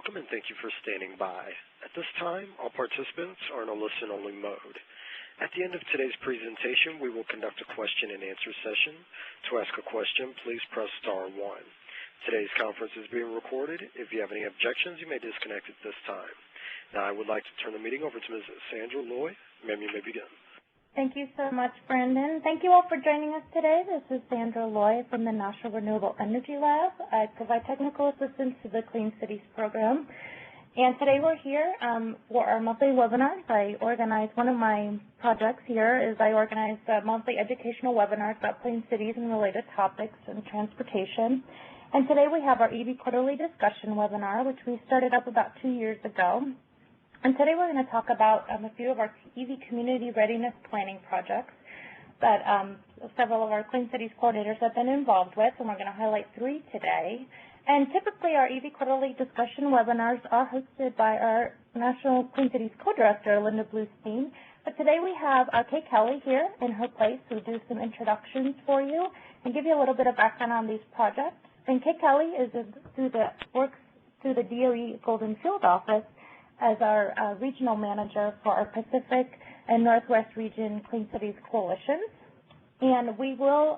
Welcome and thank you for standing by. At this time, all participants are in a listen-only mode. At the end of today's presentation, we will conduct a question-and-answer session. To ask a question, please press star 1. Today's conference is being recorded. If you have any objections, you may disconnect at this time. Now, I would like to turn the meeting over to Ms. Sandra Loy. Ma'am, you may begin. Thank you so much, Brandon. Thank you all for joining us today. This is Sandra Loy from the National Renewable Energy Lab. I provide technical assistance to the Clean Cities program. And today we're here for our monthly webinars. I organize one of my projects here is I organize monthly educational webinars about clean cities and related topics and transportation. And today we have our EV quarterly discussion webinar, which we started up about 2 years ago. And today we're going to talk about a few of our EV community readiness planning projects that several of our Clean Cities coordinators have been involved with, and we're going to highlight 3 today. And typically our EV quarterly discussion webinars are hosted by our National Clean Cities co-director, Linda Bluestein. But today we have Kay Kelly here in her place who will do some introductions for you and give you a little bit of background on these projects. And Kay Kelly works through the DOE Golden Field office as our regional manager for our Pacific and Northwest Region Clean Cities Coalitions. And we will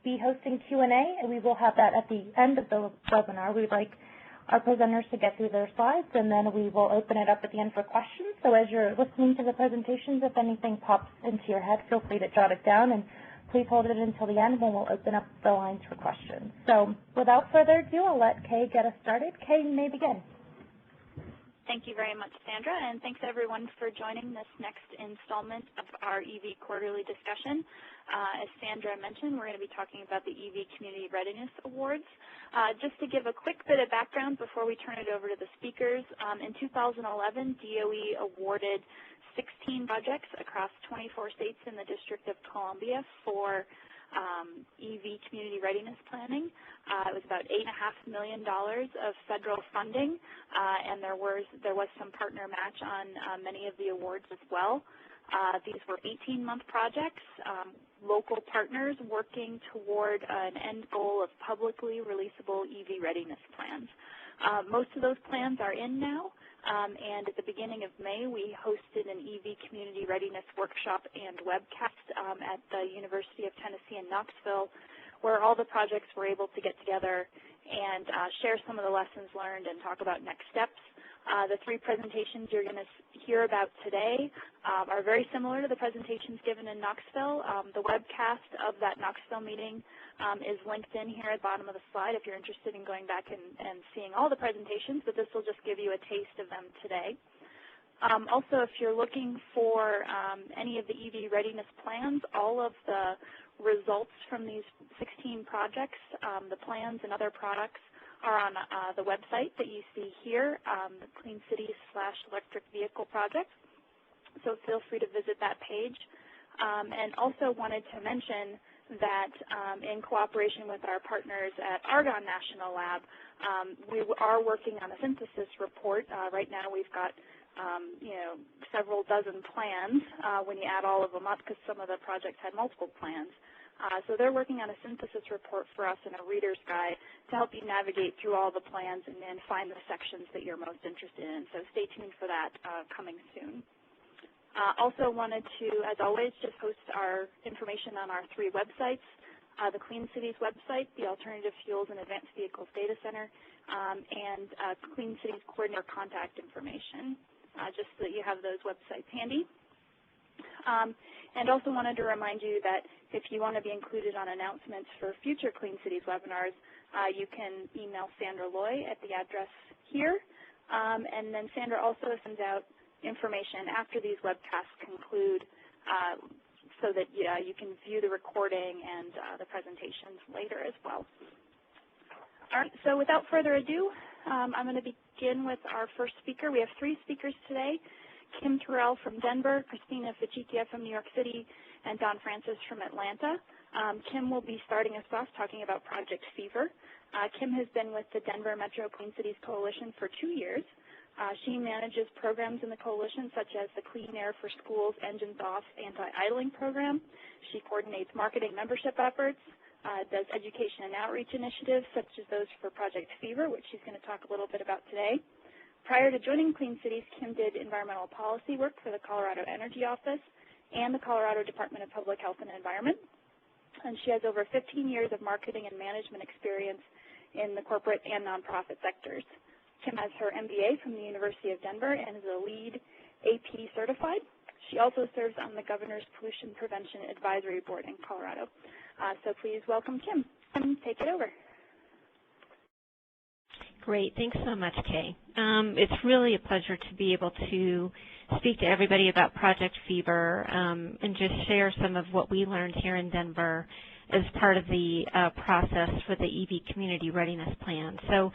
be hosting Q&A, and we will have that at the end of the webinar. We'd like our presenters to get through their slides, and then we will open it up at the end for questions. So as you're listening to the presentations, if anything pops into your head, feel free to jot it down, and please hold it until the end when we'll open up the lines for questions. So without further ado, I'll let Kay get us started. Kay, you may begin. Thank you very much, Sandra, and thanks everyone for joining this next installment of our EV quarterly discussion. As Sandra mentioned, we're going to be talking about the EV Community Readiness Awards. Just to give a quick bit of background before we turn it over to the speakers, in 2011, DOE awarded 16 projects across 24 states in the District of Columbia for EV community readiness planning. It was about $8.5 million of federal funding, and there was some partner match on many of the awards as well. These were 18-month projects, local partners working toward an end goal of publicly releasable EV readiness plans. Most of those plans are in now. And at the beginning of May, we hosted an EV Community Readiness Workshop and webcast at the University of Tennessee in Knoxville, where all the projects were able to get together and share some of the lessons learned and talk about next steps. The 3 presentations you're going to hear about today are very similar to the presentations given in Knoxville. The webcast of that Knoxville meeting is linked in here at the bottom of the slide if you're interested in going back and seeing all the presentations, but this will just give you a taste of them today. Also, if you're looking for any of the EV readiness plans, all of the results from these 16 projects, the plans and other products are on the website that you see here, the Clean Cities/Electric Vehicle Project. So feel free to visit that page. And also wanted to mention that in cooperation with our partners at Argonne National Lab, we are working on a synthesis report. Right now we've got several dozen plans when you add all of them up, because some of the projects had multiple plans. So they're working on a synthesis report for us and a reader's guide to help you navigate through all the plans and then find the sections that you're most interested in. So stay tuned for that coming soon. Also wanted to, as always, just post our information on our 3 websites, the Clean Cities website, the Alternative Fuels and Advanced Vehicles Data Center, and Clean Cities Coordinator contact information, just so that you have those websites handy. And also wanted to remind you that if you want to be included on announcements for future Clean Cities webinars, you can email Sandra Loy at the address here. And then Sandra also sends out information after these webcasts conclude so that you can view the recording and the presentations later as well. All right, so without further ado, I'm going to begin with our first speaker. We have 3 speakers today. Kim Terrell from Denver, Christina Fichikia from New York City, and Don Francis from Atlanta. Kim will be starting us off talking about Project Fever. Kim has been with the Denver Metro Clean Cities Coalition for 2 years. She manages programs in the coalition such as the Clean Air for Schools Engines Off anti-idling program. She coordinates marketing membership efforts, does education and outreach initiatives such as those for Project Fever, which she's going to talk a little bit about today. Prior to joining Clean Cities, Kim did environmental policy work for the Colorado Energy Office and the Colorado Department of Public Health and Environment. And she has over 15 years of marketing and management experience in the corporate and nonprofit sectors. Kim has her MBA from the University of Denver and is a LEED AP certified. She also serves on the Governor's Pollution Prevention Advisory Board in Colorado. So please welcome Kim. Kim, take it over. Great. Thanks so much, Kay. It's really a pleasure to be able to speak to everybody about Project Fever and just share some of what we learned here in Denver as part of the process for the EV Community Readiness Plan. So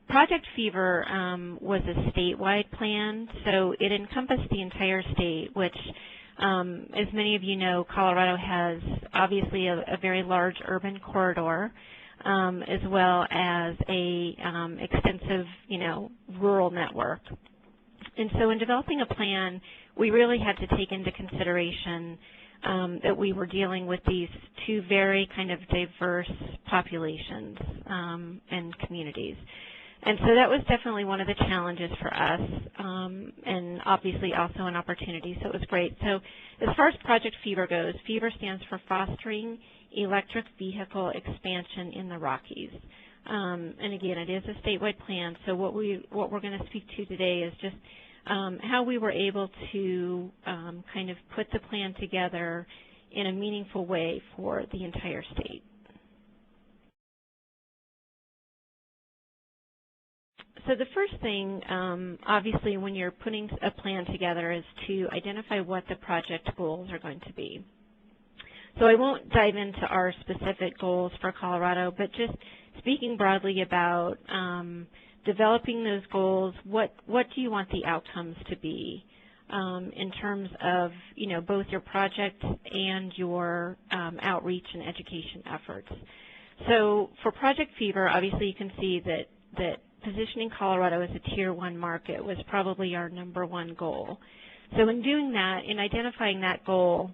Project Fever was a statewide plan, so it encompassed the entire state, which, as many of you know, Colorado has obviously a very large urban corridor, as well as a extensive, rural network. And so in developing a plan, we really had to take into consideration that we were dealing with these two very kind of diverse populations and communities. And so that was definitely one of the challenges for us, and obviously also an opportunity, so it was great. So as far as Project Fever goes, Fever stands for Fostering Electric Vehicle Expansion in the Rockies. And again, it is a statewide plan, so what we're going to speak to today is just how we were able to kind of put the plan together in a meaningful way for the entire state. So the first thing, obviously, when you're putting a plan together is to identify what the project goals are going to be. So I won't dive into our specific goals for Colorado, but just speaking broadly about developing those goals, what do you want the outcomes to be in terms of, both your project and your outreach and education efforts. So for Project Fever, obviously you can see that positioning Colorado as a Tier 1 market was probably our #1 goal. So in doing that, in identifying that goal,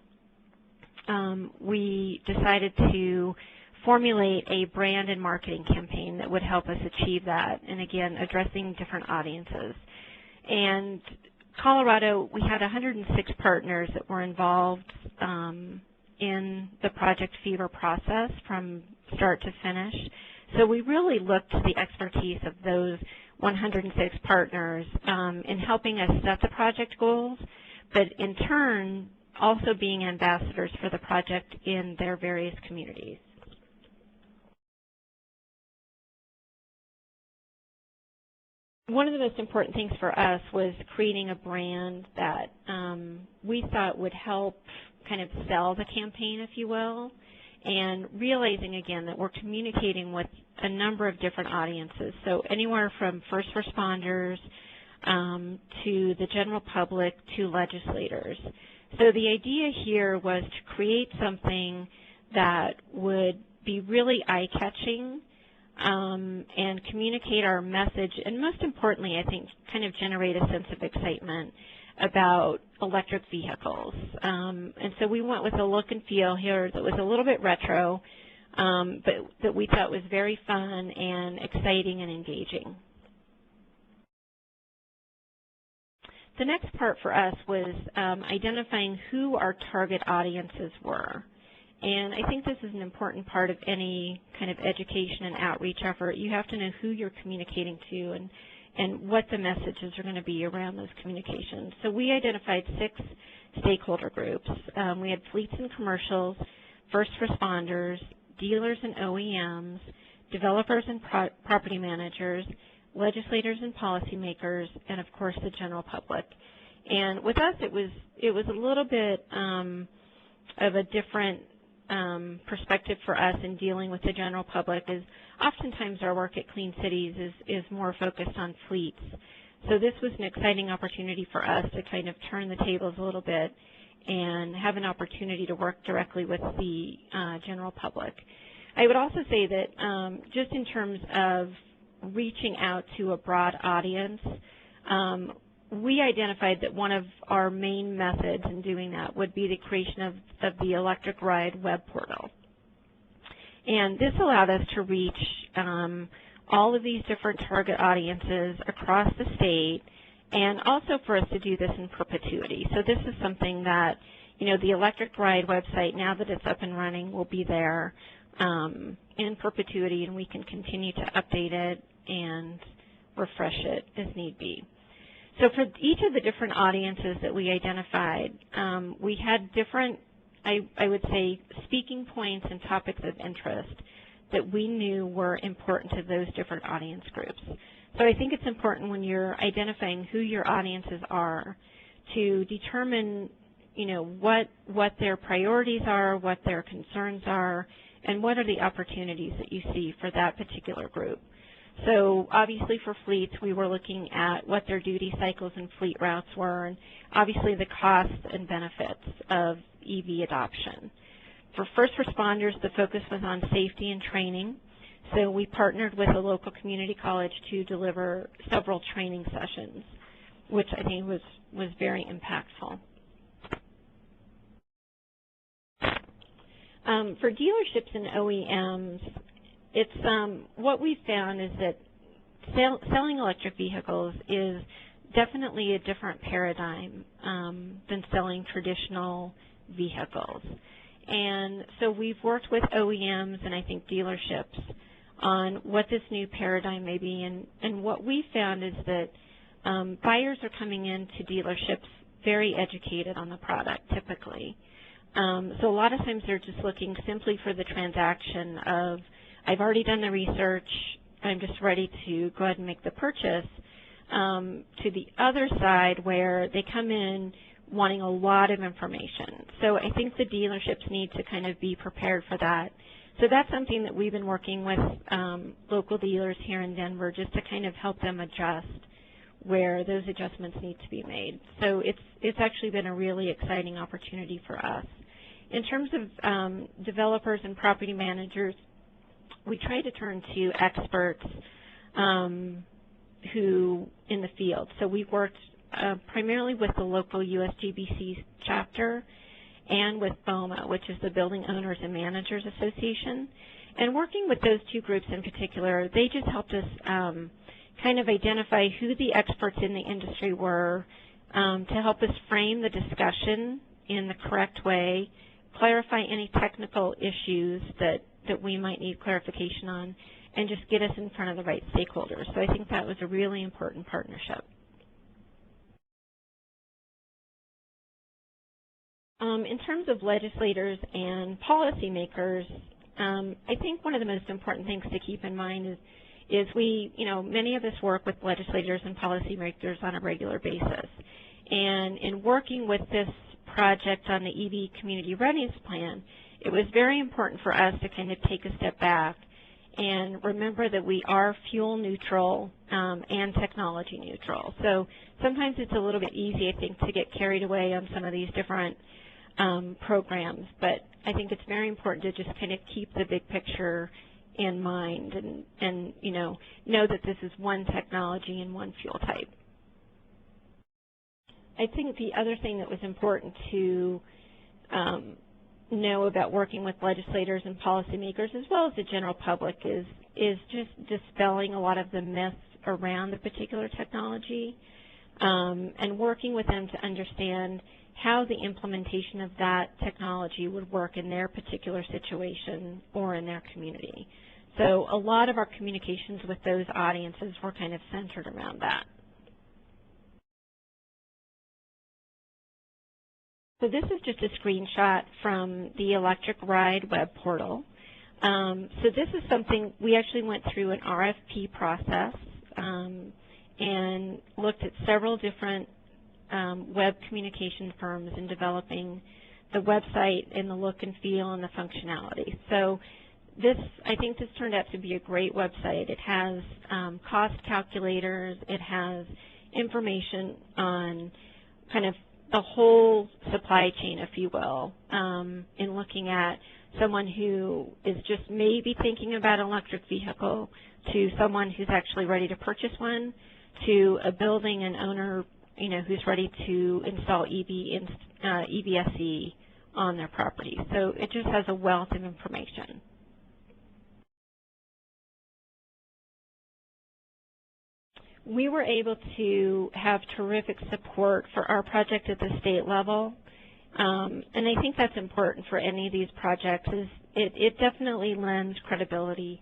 we decided to formulate a brand and marketing campaign that would help us achieve that, and again, addressing different audiences. And Colorado, we had 106 partners that were involved in the Project Fever process from start to finish. So we really looked to the expertise of those 106 partners in helping us set the project goals, but in turn also being ambassadors for the project in their various communities. One of the most important things for us was creating a brand that we thought would help kind of sell the campaign, if you will, and realizing, again, that we're communicating with a number of different audiences, so anywhere from first responders to the general public to legislators. So the idea here was to create something that would be really eye-catching and communicate our message, and most importantly, I think, kind of generate a sense of excitement about electric vehicles. And so we went with a look and feel here that was a little bit retro, but that we thought was very fun and exciting and engaging. The next part for us was identifying who our target audiences were. And I think this is an important part of any kind of education and outreach effort. You have to know who you're communicating to and what the messages are going to be around those communications. So we identified 6 stakeholder groups. We had fleets and commercials, first responders, dealers and OEMs, developers and property managers, legislators and policymakers, and of course the general public. And with us, it was a little bit of a different perspective for us in dealing with the general public, is oftentimes our work at Clean Cities is more focused on fleets. So this was an exciting opportunity for us to kind of turn the tables a little bit and have an opportunity to work directly with the general public. I would also say that just in terms of reaching out to a broad audience, we identified that one of our main methods in doing that would be the creation of the Electric Ride web portal. And this allowed us to reach all of these different target audiences across the state, and also for us to do this in perpetuity. So this is something that, the Electric Ride website, now that it's up and running, will be there in perpetuity, and we can continue to update it and refresh it as need be. So for each of the different audiences that we identified, we had different, I would say, speaking points and topics of interest that we knew were important to those different audience groups. So I think it's important when you're identifying who your audiences are to determine, what their priorities are, what their concerns are, and what are the opportunities that you see for that particular group. So obviously for fleets, we were looking at what their duty cycles and fleet routes were, and obviously the costs and benefits of EV adoption. For first responders, the focus was on safety and training. So we partnered with a local community college to deliver several training sessions, which I think was very impactful. For dealerships and OEMs, it's what we found is that selling electric vehicles is definitely a different paradigm than selling traditional vehicles. And so we've worked with OEMs and I think dealerships on what this new paradigm may be. And what we found is that buyers are coming into dealerships very educated on the product typically. So a lot of times they're just looking simply for the transaction of, I've already done the research, I'm just ready to go ahead and make the purchase, to the other side where they come in wanting a lot of information. So I think the dealerships need to kind of be prepared for that. So that's something that we've been working with local dealers here in Denver just to kind of help them adjust where those adjustments need to be made. So it's actually been a really exciting opportunity for us. In terms of developers and property managers, we try to turn to experts who in the field. So we've worked primarily with the local USGBC chapter and with BOMA, which is the Building Owners and Managers Association. And working with those two groups in particular, they just helped us kind of identify who the experts in the industry were to help us frame the discussion in the correct way, clarify any technical issues that we might need clarification on, and just get us in front of the right stakeholders. So I think that was a really important partnership. In terms of legislators and policymakers, I think one of the most important things to keep in mind is we, many of us work with legislators and policymakers on a regular basis. And in working with this project on the EV Community Readiness Plan, it was very important for us to kind of take a step back and remember that we are fuel neutral and technology neutral. So sometimes it's a little bit easy, I think, to get carried away on some of these different programs, but I think it's very important to just kind of keep the big picture in mind and know that this is one technology and one fuel type. I think the other thing that was important to know about working with legislators and policymakers as well as the general public is just dispelling a lot of the myths around the particular technology and working with them to understand how the implementation of that technology would work in their particular situation or in their community. So a lot of our communications with those audiences were kind of centered around that. So this is just a screenshot from the Electric Ride web portal. So this is something, we actually went through an RFP process and looked at several different web communication firms in developing the website and the look and feel and the functionality. So I think this turned out to be a great website. It has cost calculators. It has information on kind of the whole supply chain, if you will, in looking at someone who is just maybe thinking about an electric vehicle to someone who's actually ready to purchase one to a building and owner who's ready to install EVSE on their property. So it just has a wealth of information. we were able to have terrific support for our project at the state level. And I think that's important for any of these projects. Is it definitely lends credibility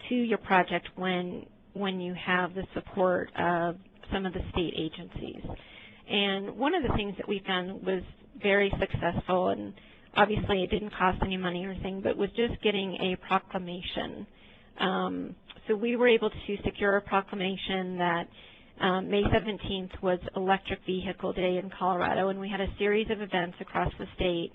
to your project when you have the support of some of the state agencies. And one of the things that we found was very successful, and obviously it didn't cost any money or anything, but was just getting a proclamation. So we were able to secure a proclamation that May 17th was Electric Vehicle Day in Colorado, and we had a series of events across the state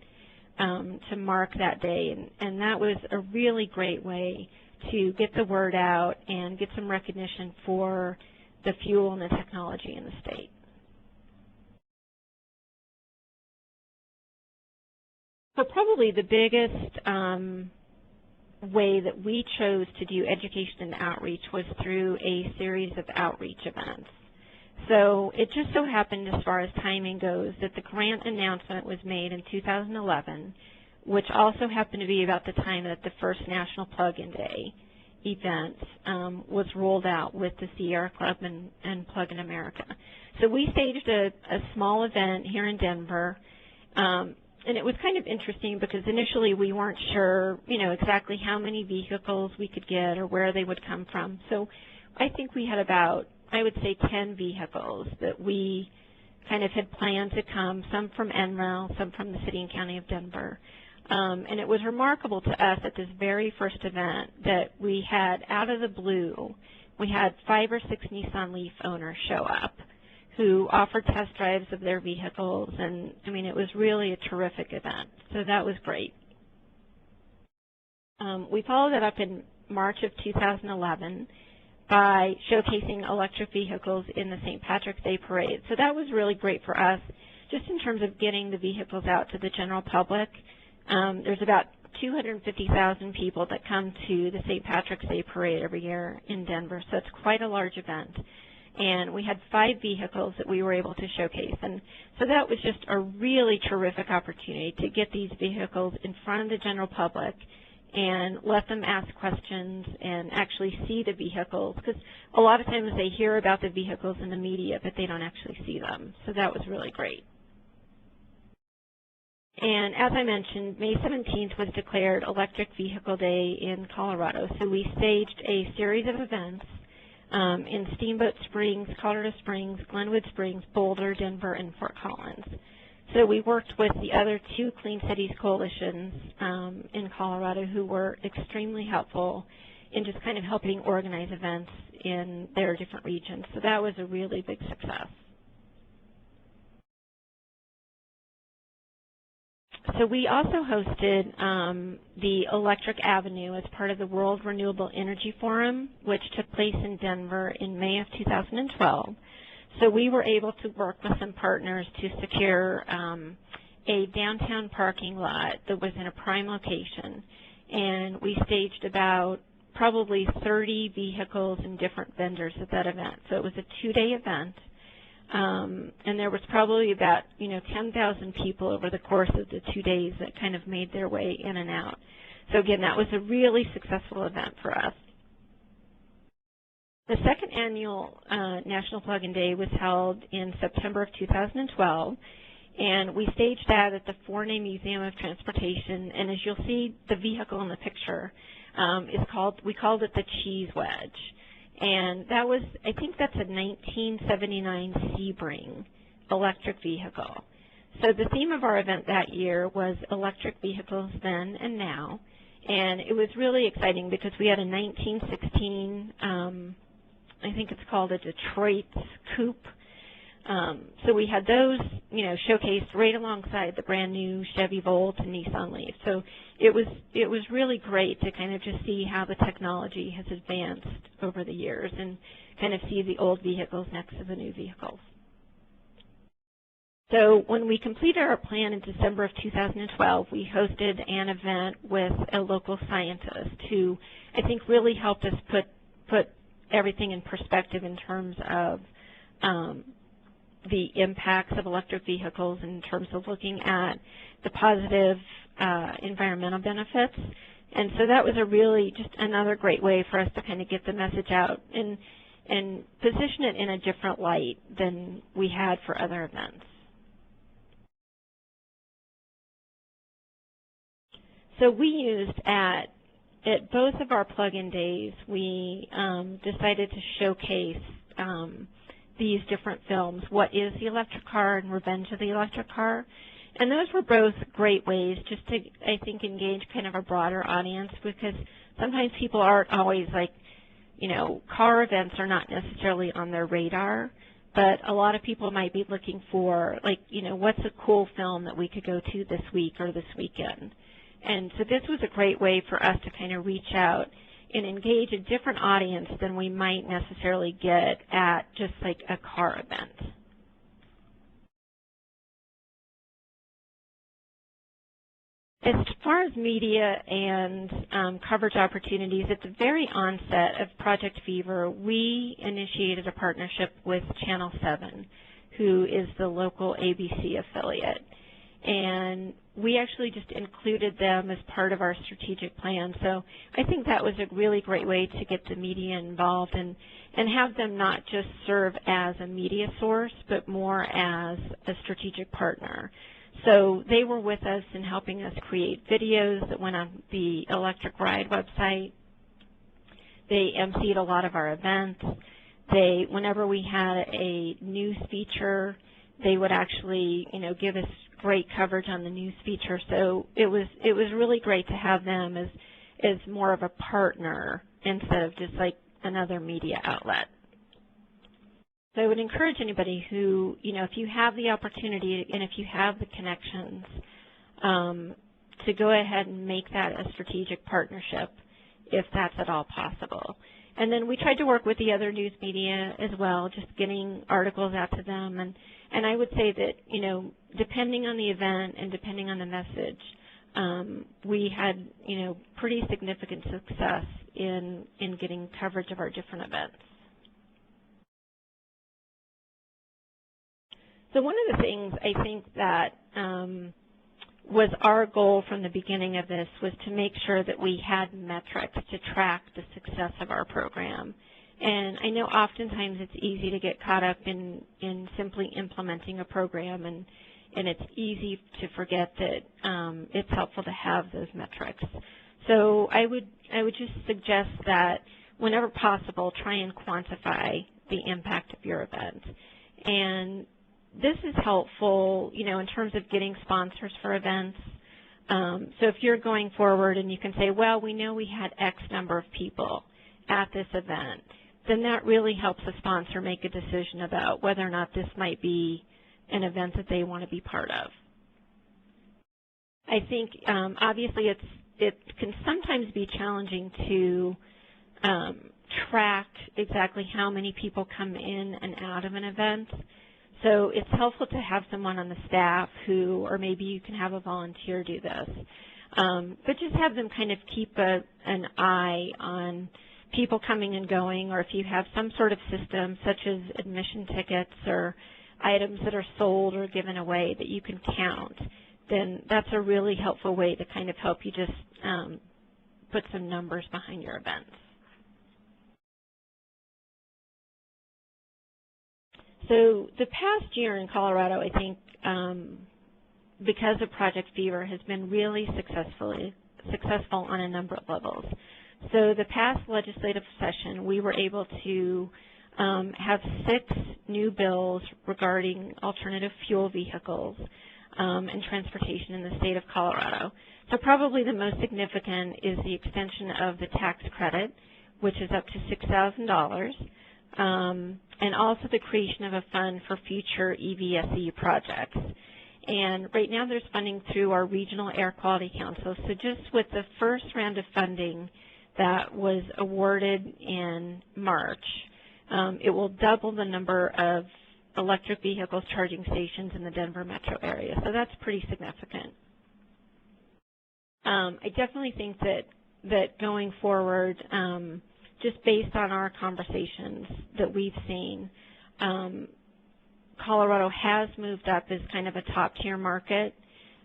to mark that day, and that was a really great way to get the word out and get some recognition for the fuel and the technology in the state. So probably the biggest way that we chose to do education and outreach was through a series of outreach events. So it just so happened, as far as timing goes, that the grant announcement was made in 2011, which also happened to be about the time that the first National Plug-in Day event was rolled out with the Sierra Club and Plug-in America. So we staged a small event here in Denver. And it was kind of interesting because initially we weren't sure, exactly how many vehicles we could get or where they would come from. So I think we had about, I would say, 10 vehicles that we kind of had planned to come, some from NREL, some from the city and county of Denver. And it was remarkable to us at this very first event that we had, out of the blue, we had 5 or 6 Nissan Leaf owners show up who offered test drives of their vehicles, and it was really a terrific event. So that was great. We followed that up in March of 2011 by showcasing electric vehicles in the St. Patrick's Day Parade. So that was really great for us, just in terms of getting the vehicles out to the general public. There's about 250,000 people that come to the St. Patrick's Day Parade every year in Denver, so it's quite a large event. And we had 5 vehicles that we were able to showcase. And so that was just a really terrific opportunity to get these vehicles in front of the general public and let them ask questions and actually see the vehicles. Because a lot of times they hear about the vehicles in the media, but they don't actually see them. So that was really great. And as I mentioned, May 17th was declared Electric Vehicle Day in Colorado. So we staged a series of events in Steamboat Springs, Colorado Springs, Glenwood Springs, Boulder, Denver, and Fort Collins. So we worked with the other 2 Clean Cities coalitions in Colorado who were extremely helpful in just kind of helping organize events in their different regions. So that was a really big success. So we also hosted the Electric Avenue as part of the World Renewable Energy Forum, which took place in Denver in May of 2012. So we were able to work with some partners to secure a downtown parking lot that was in a prime location. And we staged about probably 30 vehicles and different vendors at that event. So it was a 2-day event. And there was probably about, 10,000 people over the course of the 2 days that kind of made their way in and out. So again, that was a really successful event for us. The second annual National Plug-in Day was held in September of 2012, and we staged that at the Forney Museum of Transportation. And as you'll see, the vehicle in the picture we called it the Cheese Wedge. And that was, I think that's a 1979 Sebring electric vehicle. So the theme of our event that year was electric vehicles then and now. And it was really exciting because we had a 1916, I think it's called a Detroit Coupe. So we had those, showcased right alongside the brand new Chevy Volt and Nissan Leaf. So it was really great to kind of just see how the technology has advanced over the years and kind of see the old vehicles next to the new vehicles. So when we completed our plan in December of 2012, we hosted an event with a local scientist who I think really helped us put everything in perspective in terms of the impacts of electric vehicles, in terms of looking at the positive environmental benefits. And so that was a really just another great way for us to kind of get the message out. And and position it in a different light than we had for other events. So we used at both of our plug-in days, we decided to showcase these different films, What is the Electric Car and Revenge of the Electric Car. And those were both great ways just to, I think, engage kind of a broader audience, because sometimes people aren't always like, you know, car events are not necessarily on their radar, but a lot of people might be looking for, like, you know, what's a cool film that we could go to this week or this weekend. And so this was a great way for us to kind of reach out and engage a different audience than we might necessarily get at just like a car event. As far as media and coverage opportunities, at the very onset of Project Fever, we initiated a partnership with Channel 7, who is the local ABC affiliate. And we actually just included them as part of our strategic plan. So I think that was a really great way to get the media involved and have them not just serve as a media source, but more as a strategic partner. So they were with us in helping us create videos that went on the Electric Ride website. They emceed a lot of our events. Whenever we had a news feature, they would actually, you know, give us great coverage on the news feature. So it was really great to have them as more of a partner instead of just like another media outlet. So I would encourage anybody who, you know, if you have the opportunity and if you have the connections, to go ahead and make that a strategic partnership if that's at all possible. And then we tried to work with the other news media as well, just getting articles out to them. And I would say that, you know, depending on the event and depending on the message, we had, you know, pretty significant success in getting coverage of our different events. So one of the things I think that was our goal from the beginning of this was to make sure that we had metrics to track the success of our program. And I know oftentimes it's easy to get caught up in simply implementing a program, and it's easy to forget that it's helpful to have those metrics. So I would just suggest that whenever possible, try and quantify the impact of your event. And this is helpful, you know, in terms of getting sponsors for events. So if you're going forward and you can say, well, we know we had X number of people at this event, then that really helps a sponsor make a decision about whether or not this might be an event that they want to be part of. I think obviously it can sometimes be challenging to track exactly how many people come in and out of an event. So it's helpful to have someone on the staff who, or maybe you can have a volunteer do this, but just have them kind of keep an eye on people coming and going, or if you have some sort of system such as admission tickets or items that are sold or given away that you can count, then that's a really helpful way to kind of help you just put some numbers behind your events. So the past year in Colorado, I think, because of Project Fever, has been really successful on a number of levels. So the past legislative session, we were able to have 6 new bills regarding alternative fuel vehicles and transportation in the state of Colorado. So probably the most significant is the extension of the tax credit, which is up to $6,000. And also the creation of a fund for future EVSE projects. And right now there's funding through our Regional Air Quality Council. So just with the first round of funding that was awarded in March, it will double the number of electric vehicles charging stations in the Denver metro area. So that's pretty significant. I definitely think that going forward, just based on our conversations that we've seen, Colorado has moved up as kind of a top-tier market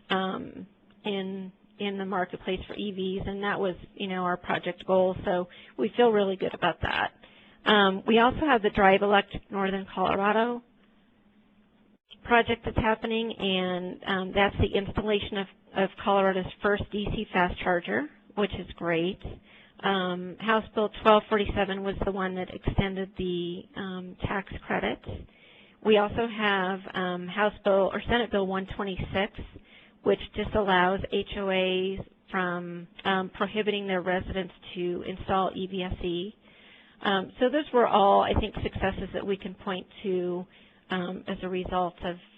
in the marketplace for EVs, and that was, you know, our project goal. So we feel really good about that. We also have the Drive Electric Northern Colorado project that's happening, and that's the installation of Colorado's first DC fast charger, which is great. House Bill 1247 was the one that extended the tax credit. We also have House Bill or Senate Bill 126, which disallows HOAs from prohibiting their residents to install EVSE. So those were all, I think, successes that we can point to as a result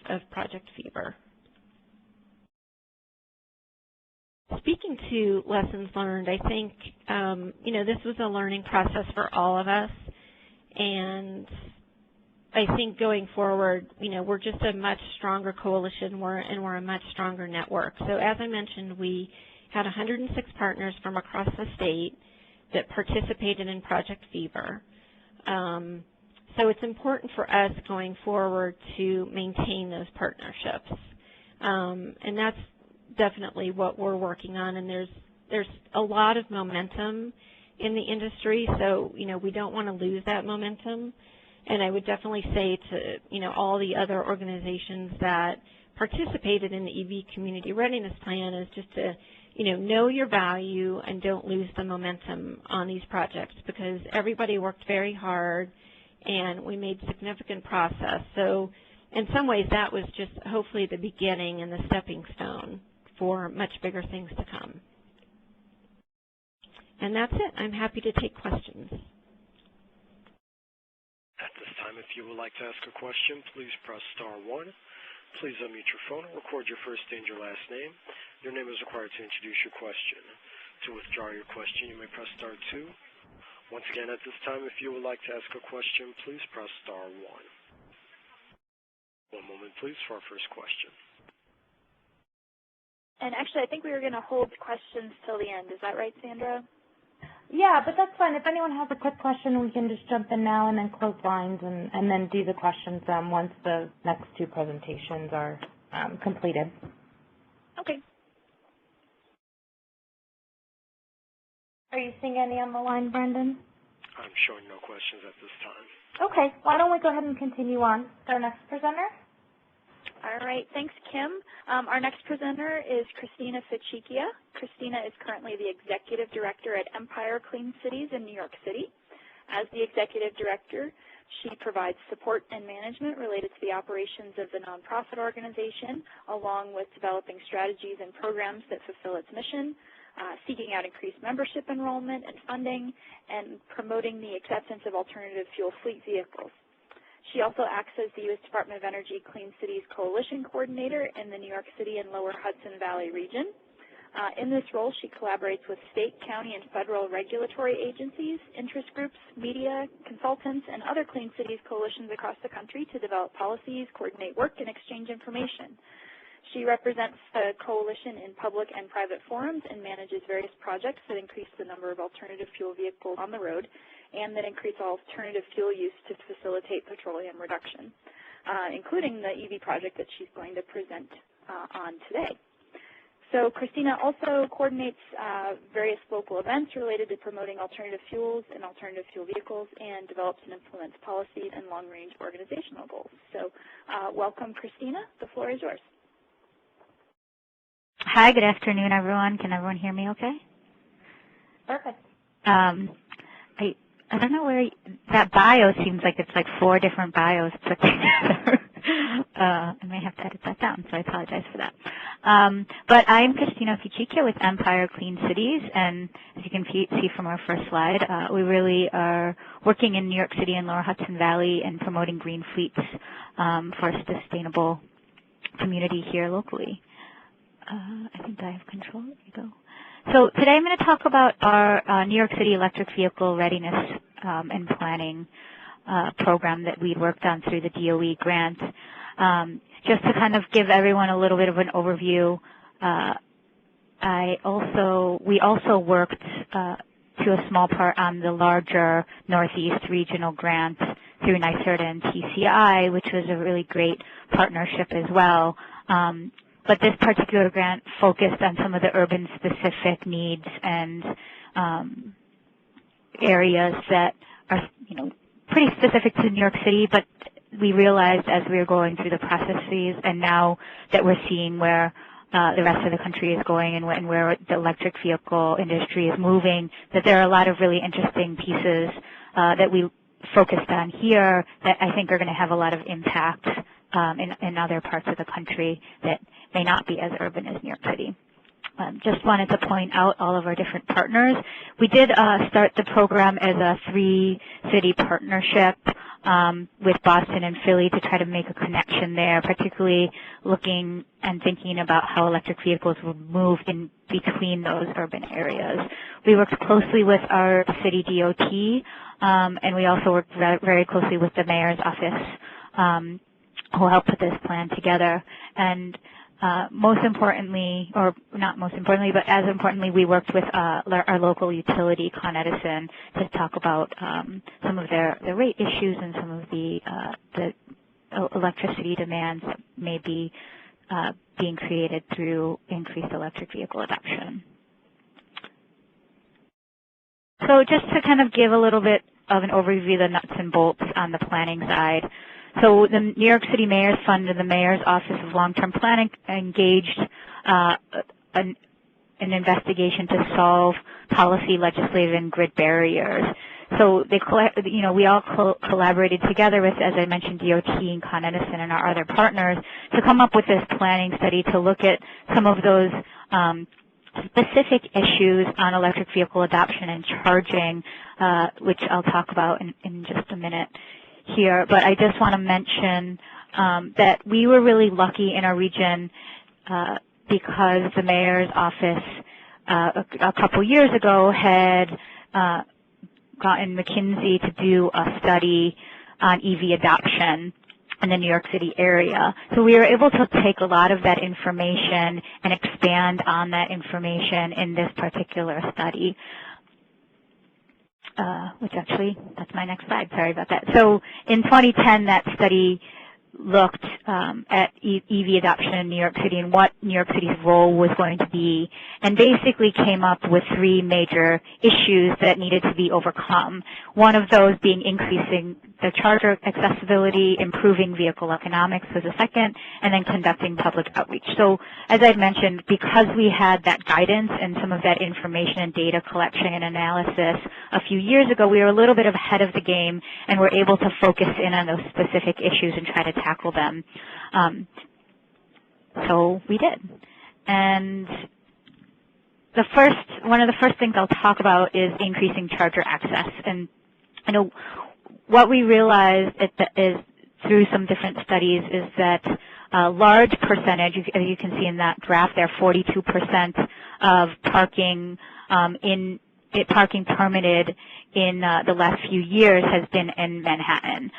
of Project Fever. Speaking to lessons learned, I think, this was a learning process for all of us, and I think going forward, we're just a much stronger coalition, and we're a much stronger network. So as I mentioned, we had 106 partners from across the state that participated in Project Fever. So it's important for us going forward to maintain those partnerships. And that's definitely what we're working on, and there's a lot of momentum in the industry, so we don't want to lose that momentum. And I would definitely say to all the other organizations that participated in the EV Community Readiness Plan is just to know your value and don't lose the momentum on these projects, because everybody worked very hard and we made significant progress. So in some ways that was just hopefully the beginning and the stepping stone for much bigger things to come. And that's it. I'm happy to take questions. At this time, if you would like to ask a question, please press *1. Please unmute your phone and record your first and your last name. Your name is required to introduce your question. To withdraw your question, you may press *2. Once again, at this time, if you would like to ask a question, please press *1. One moment, please, for our first question. And actually, I think we were going to hold questions till the end. Is that right, Sandra? Yeah, but that's fine. If anyone has a quick question, we can just jump in now and then close lines and then do the questions once the next two presentations are completed. Okay. Are you seeing any on the line, Brendan? I'm showing no questions at this time. Okay. Why don't we go ahead and continue on with our next presenter? All right. Thanks, Kim. Our next presenter is Christina Ficicchia. Christina is currently the Executive Director at Empire Clean Cities in New York City. As the Executive Director, she provides support and management related to the operations of the nonprofit organization, along with developing strategies and programs that fulfill its mission, seeking out increased membership enrollment and funding, and promoting the acceptance of alternative fuel fleet vehicles. She also acts as the U.S. Department of Energy Clean Cities Coalition Coordinator in the New York City and Lower Hudson Valley region. In this role, she collaborates with state, county, and federal regulatory agencies, interest groups, media, consultants, and other Clean Cities coalitions across the country to develop policies, coordinate work, and exchange information. She represents the coalition in public and private forums and manages various projects that increase the number of alternative fuel vehicles on the road and that increase alternative fuel use to facilitate petroleum reduction, including the EV project that she's going to present on today. So Christina also coordinates various local events related to promoting alternative fuels and alternative fuel vehicles and develops and implements policies and long-range organizational goals. So welcome, Christina. The floor is yours. Hi, good afternoon, everyone. Can everyone hear me okay? Perfect. I don't know where that bio seems like it's like 4 different bios put together. I may have to edit that down, so I apologize for that. But I'm Christina Ficicchia with Empire Clean Cities, and as you can see from our first slide, we really are working in New York City and Lower Hudson Valley and promoting green fleets for a sustainable community here locally. I think I have control. There you go. So today I'm going to talk about our New York City Electric Vehicle Readiness and Planning program that we worked on through the DOE grant. Just to kind of give everyone a little bit of an overview, we also worked to a small part on the larger Northeast regional grant through NYSERDA and TCI, which was a really great partnership as well. But this particular grant focused on some of the urban-specific needs and areas that are, pretty specific to New York City, but we realized as we were going through the processes, and now that we're seeing where the rest of the country is going and where the electric vehicle industry is moving, that there are a lot of really interesting pieces that we focused on here that I think are going to have a lot of impact in other parts of the country that may not be as urban as New York City. Just wanted to point out all of our different partners. We did start the program as a 3-city partnership with Boston and Philly to try to make a connection there, particularly looking and thinking about how electric vehicles will move in between those urban areas. We worked closely with our city DOT, and we also worked very closely with the mayor's office, who helped put this plan together. And most importantly, or not most importantly, but as importantly, we worked with our local utility, Con Edison, to talk about some of their rate issues and some of the electricity demands that may be being created through increased electric vehicle adoption. So just to kind of give a little bit of an overview of the nuts and bolts on the planning side. So the New York City Mayor's Fund and the Mayor's Office of Long-Term Planning engaged an investigation to solve policy, legislative, and grid barriers. So they, we all collaborated together with, as I mentioned, DOT and Con Edison and our other partners to come up with this planning study to look at some of those specific issues on electric vehicle adoption and charging, which I'll talk about in just a minute here. But I just want to mention that we were really lucky in our region because the mayor's office a couple years ago had gotten McKinsey to do a study on EV adoption in the New York City area. So we were able to take a lot of that information and expand on that information in this particular study. Which actually, that's my next slide, sorry about that. So in 2010, that study looked at EV adoption in New York City and what New York City's role was going to be, and basically came up with 3 major issues that needed to be overcome. One of those being increasing the charger accessibility, improving vehicle economics was the second, and then conducting public outreach. So as I mentioned, because we had that guidance and some of that information and data collection and analysis a few years ago, we were a little bit ahead of the game and were able to focus in on those specific issues and try to tackle them. So we did. And one of the first things I'll talk about is increasing charger access. And I know what we realized is through some different studies is that a large percentage, as you can see in that graph there, 42% of parking parking permitted in the last few years has been in Manhattan.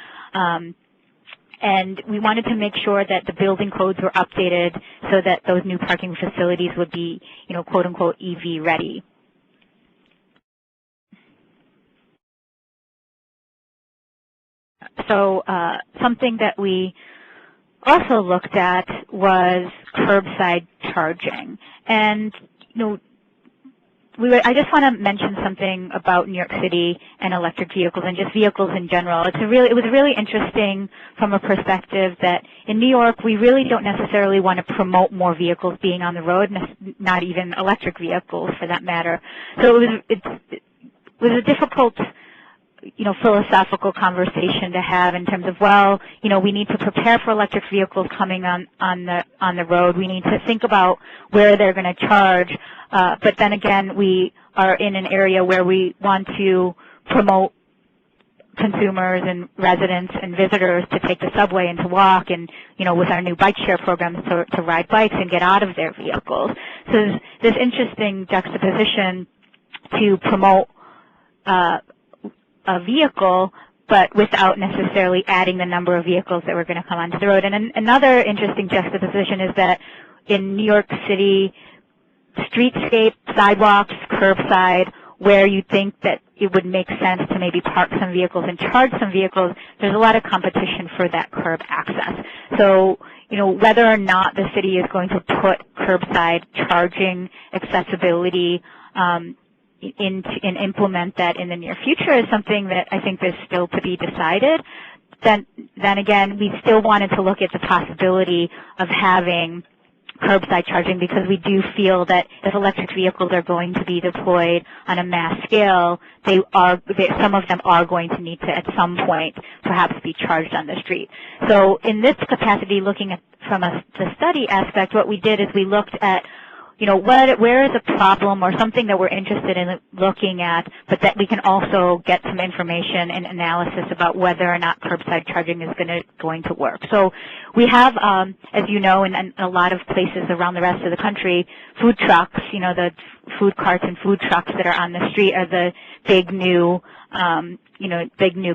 And we wanted to make sure that the building codes were updated so that those new parking facilities would be, quote unquote, EV ready. So something that we also looked at was curbside charging. And, I just want to mention something about New York City and electric vehicles and just vehicles in general. It was really interesting from a perspective that in New York, we really don't necessarily want to promote more vehicles being on the road, not even electric vehicles for that matter. So it was a difficult philosophical conversation to have in terms of, we need to prepare for electric vehicles coming on the road. We need to think about where they're going to charge. But then again, we are in an area where we want to promote consumers and residents and visitors to take the subway and to walk and, with our new bike share programs to ride bikes and get out of their vehicles. So there's this interesting juxtaposition to promote a vehicle, but without necessarily adding the number of vehicles that were going to come onto the road. And another interesting juxtaposition is that in New York City, streetscape, sidewalks, curbside, where you think that it would make sense to maybe park some vehicles and charge some vehicles, there's a lot of competition for that curb access. So, whether or not the city is going to put curbside charging accessibility and implement that in the near future is something that I think is still to be decided. Then again, we still wanted to look at the possibility of having curbside charging, because we do feel that if electric vehicles are going to be deployed on a mass scale, some of them are going to need to at some point perhaps be charged on the street. So in this capacity, looking at from the study aspect, what we did is we looked at, where is a problem or something that we're interested in looking at, but that we can also get some information and analysis about whether or not curbside charging is going to work. So we have, as you know, in a lot of places around the rest of the country, food trucks, the food carts and food trucks that are on the street are the big new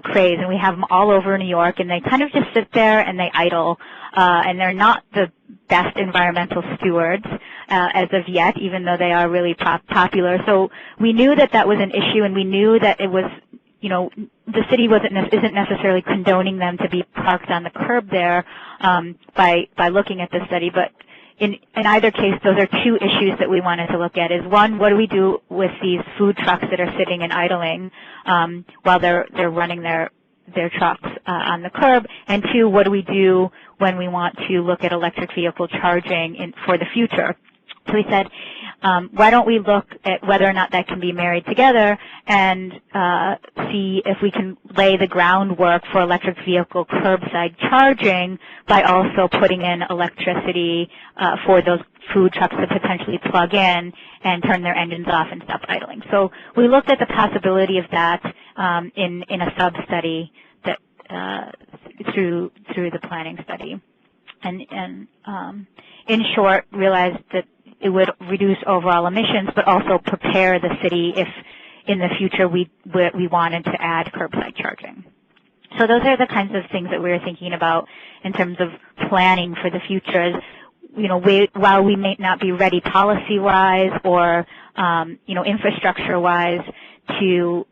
craze, and we have them all over New York, and they kind of just sit there and they idle, and they're not the best environmental stewards as of yet, even though they are really popular. So we knew that that was an issue, and we knew that it was, the city isn't necessarily condoning them to be parked on the curb there by looking at this study, but in either case, those are two issues that we wanted to look at. Is one, what do we do with these food trucks that are sitting and idling while they're running their trucks on the curb? And two, what do we do when we want to look at electric vehicle charging for the future? So we said, why don't we look at whether or not that can be married together and see if we can lay the groundwork for electric vehicle curbside charging by also putting in electricity for those food trucks to potentially plug in and turn their engines off and stop idling. So we looked at the possibility of that in a sub-study that through the planning study. And in short, realized that it would reduce overall emissions, but also prepare the city if in the future we wanted to add curbside charging. So those are the kinds of things that we were thinking about in terms of planning for the future. While we may not be ready policy-wise or infrastructure-wise to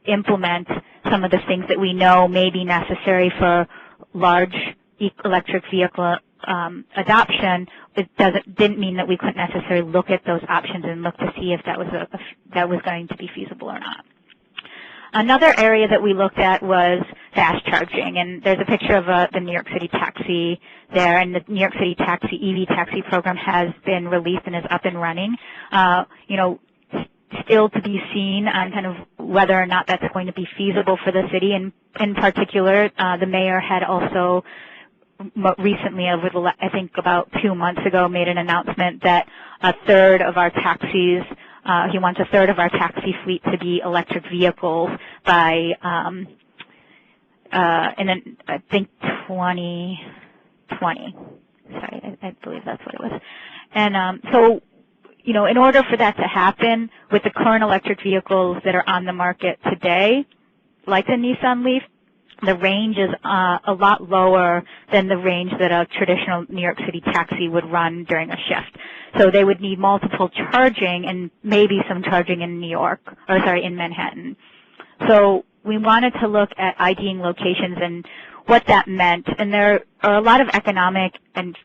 implement some of the things that we know may be necessary for large electric vehicle adoption, it didn't mean that we couldn't necessarily look at those options and look to see if that was going to be feasible or not. Another area that we looked at was fast charging, and there's a picture of the New York City taxi there, and the New York City EV taxi program has been released and is up and running. Still to be seen on kind of whether or not that's going to be feasible for the city, and in particular, the mayor had also recently, I think about 2 months ago, made an announcement that a third of our taxis, he wants a third of our taxi fleet to be electric vehicles by, and then I think 2020. Sorry, I believe that's what it was. And so, in order for that to happen, with the current electric vehicles that are on the market today, like the Nissan Leaf, the range is a lot lower than the range that a traditional New York City taxi would run during a shift. So they would need multiple charging and maybe some charging in in Manhattan. So we wanted to look at IDing locations and what that meant. And there are a lot of economic and,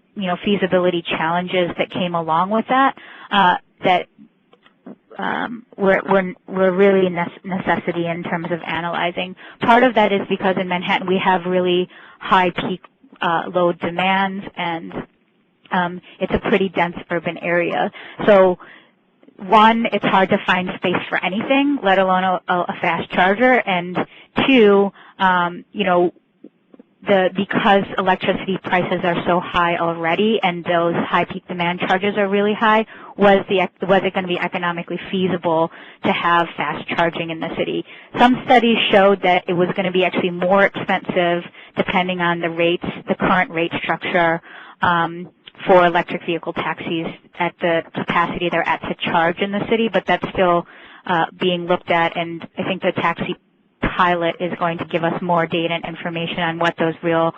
feasibility challenges that came along with that, that were really a necessity in terms of analyzing. Part of that is because in Manhattan we have really high peak load demands, and it's a pretty dense urban area. So one, it's hard to find space for anything, let alone a fast charger, and two, because electricity prices are so high already and those high peak demand charges are really high, was it going to be economically feasible to have fast charging in the city? Some studies showed that it was going to be actually more expensive depending on the current rate structure for electric vehicle taxis at the capacity they're at to charge in the city, but that's still being looked at, and I think the taxi pilot is going to give us more data and information on what those real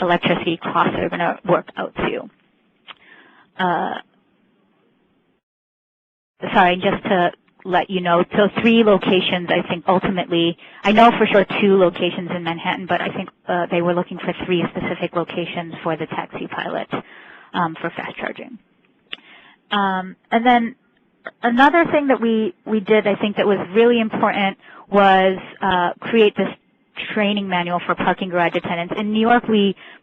electricity costs are going to work out to. Sorry, just to let you know, so 3 locations, I think ultimately, I know for sure 2 locations in Manhattan, but I think they were looking for 3 specific locations for the taxi pilot for fast charging. And then another thing that we did, I think, that was really important was create this training manual for parking garage attendants. In New York,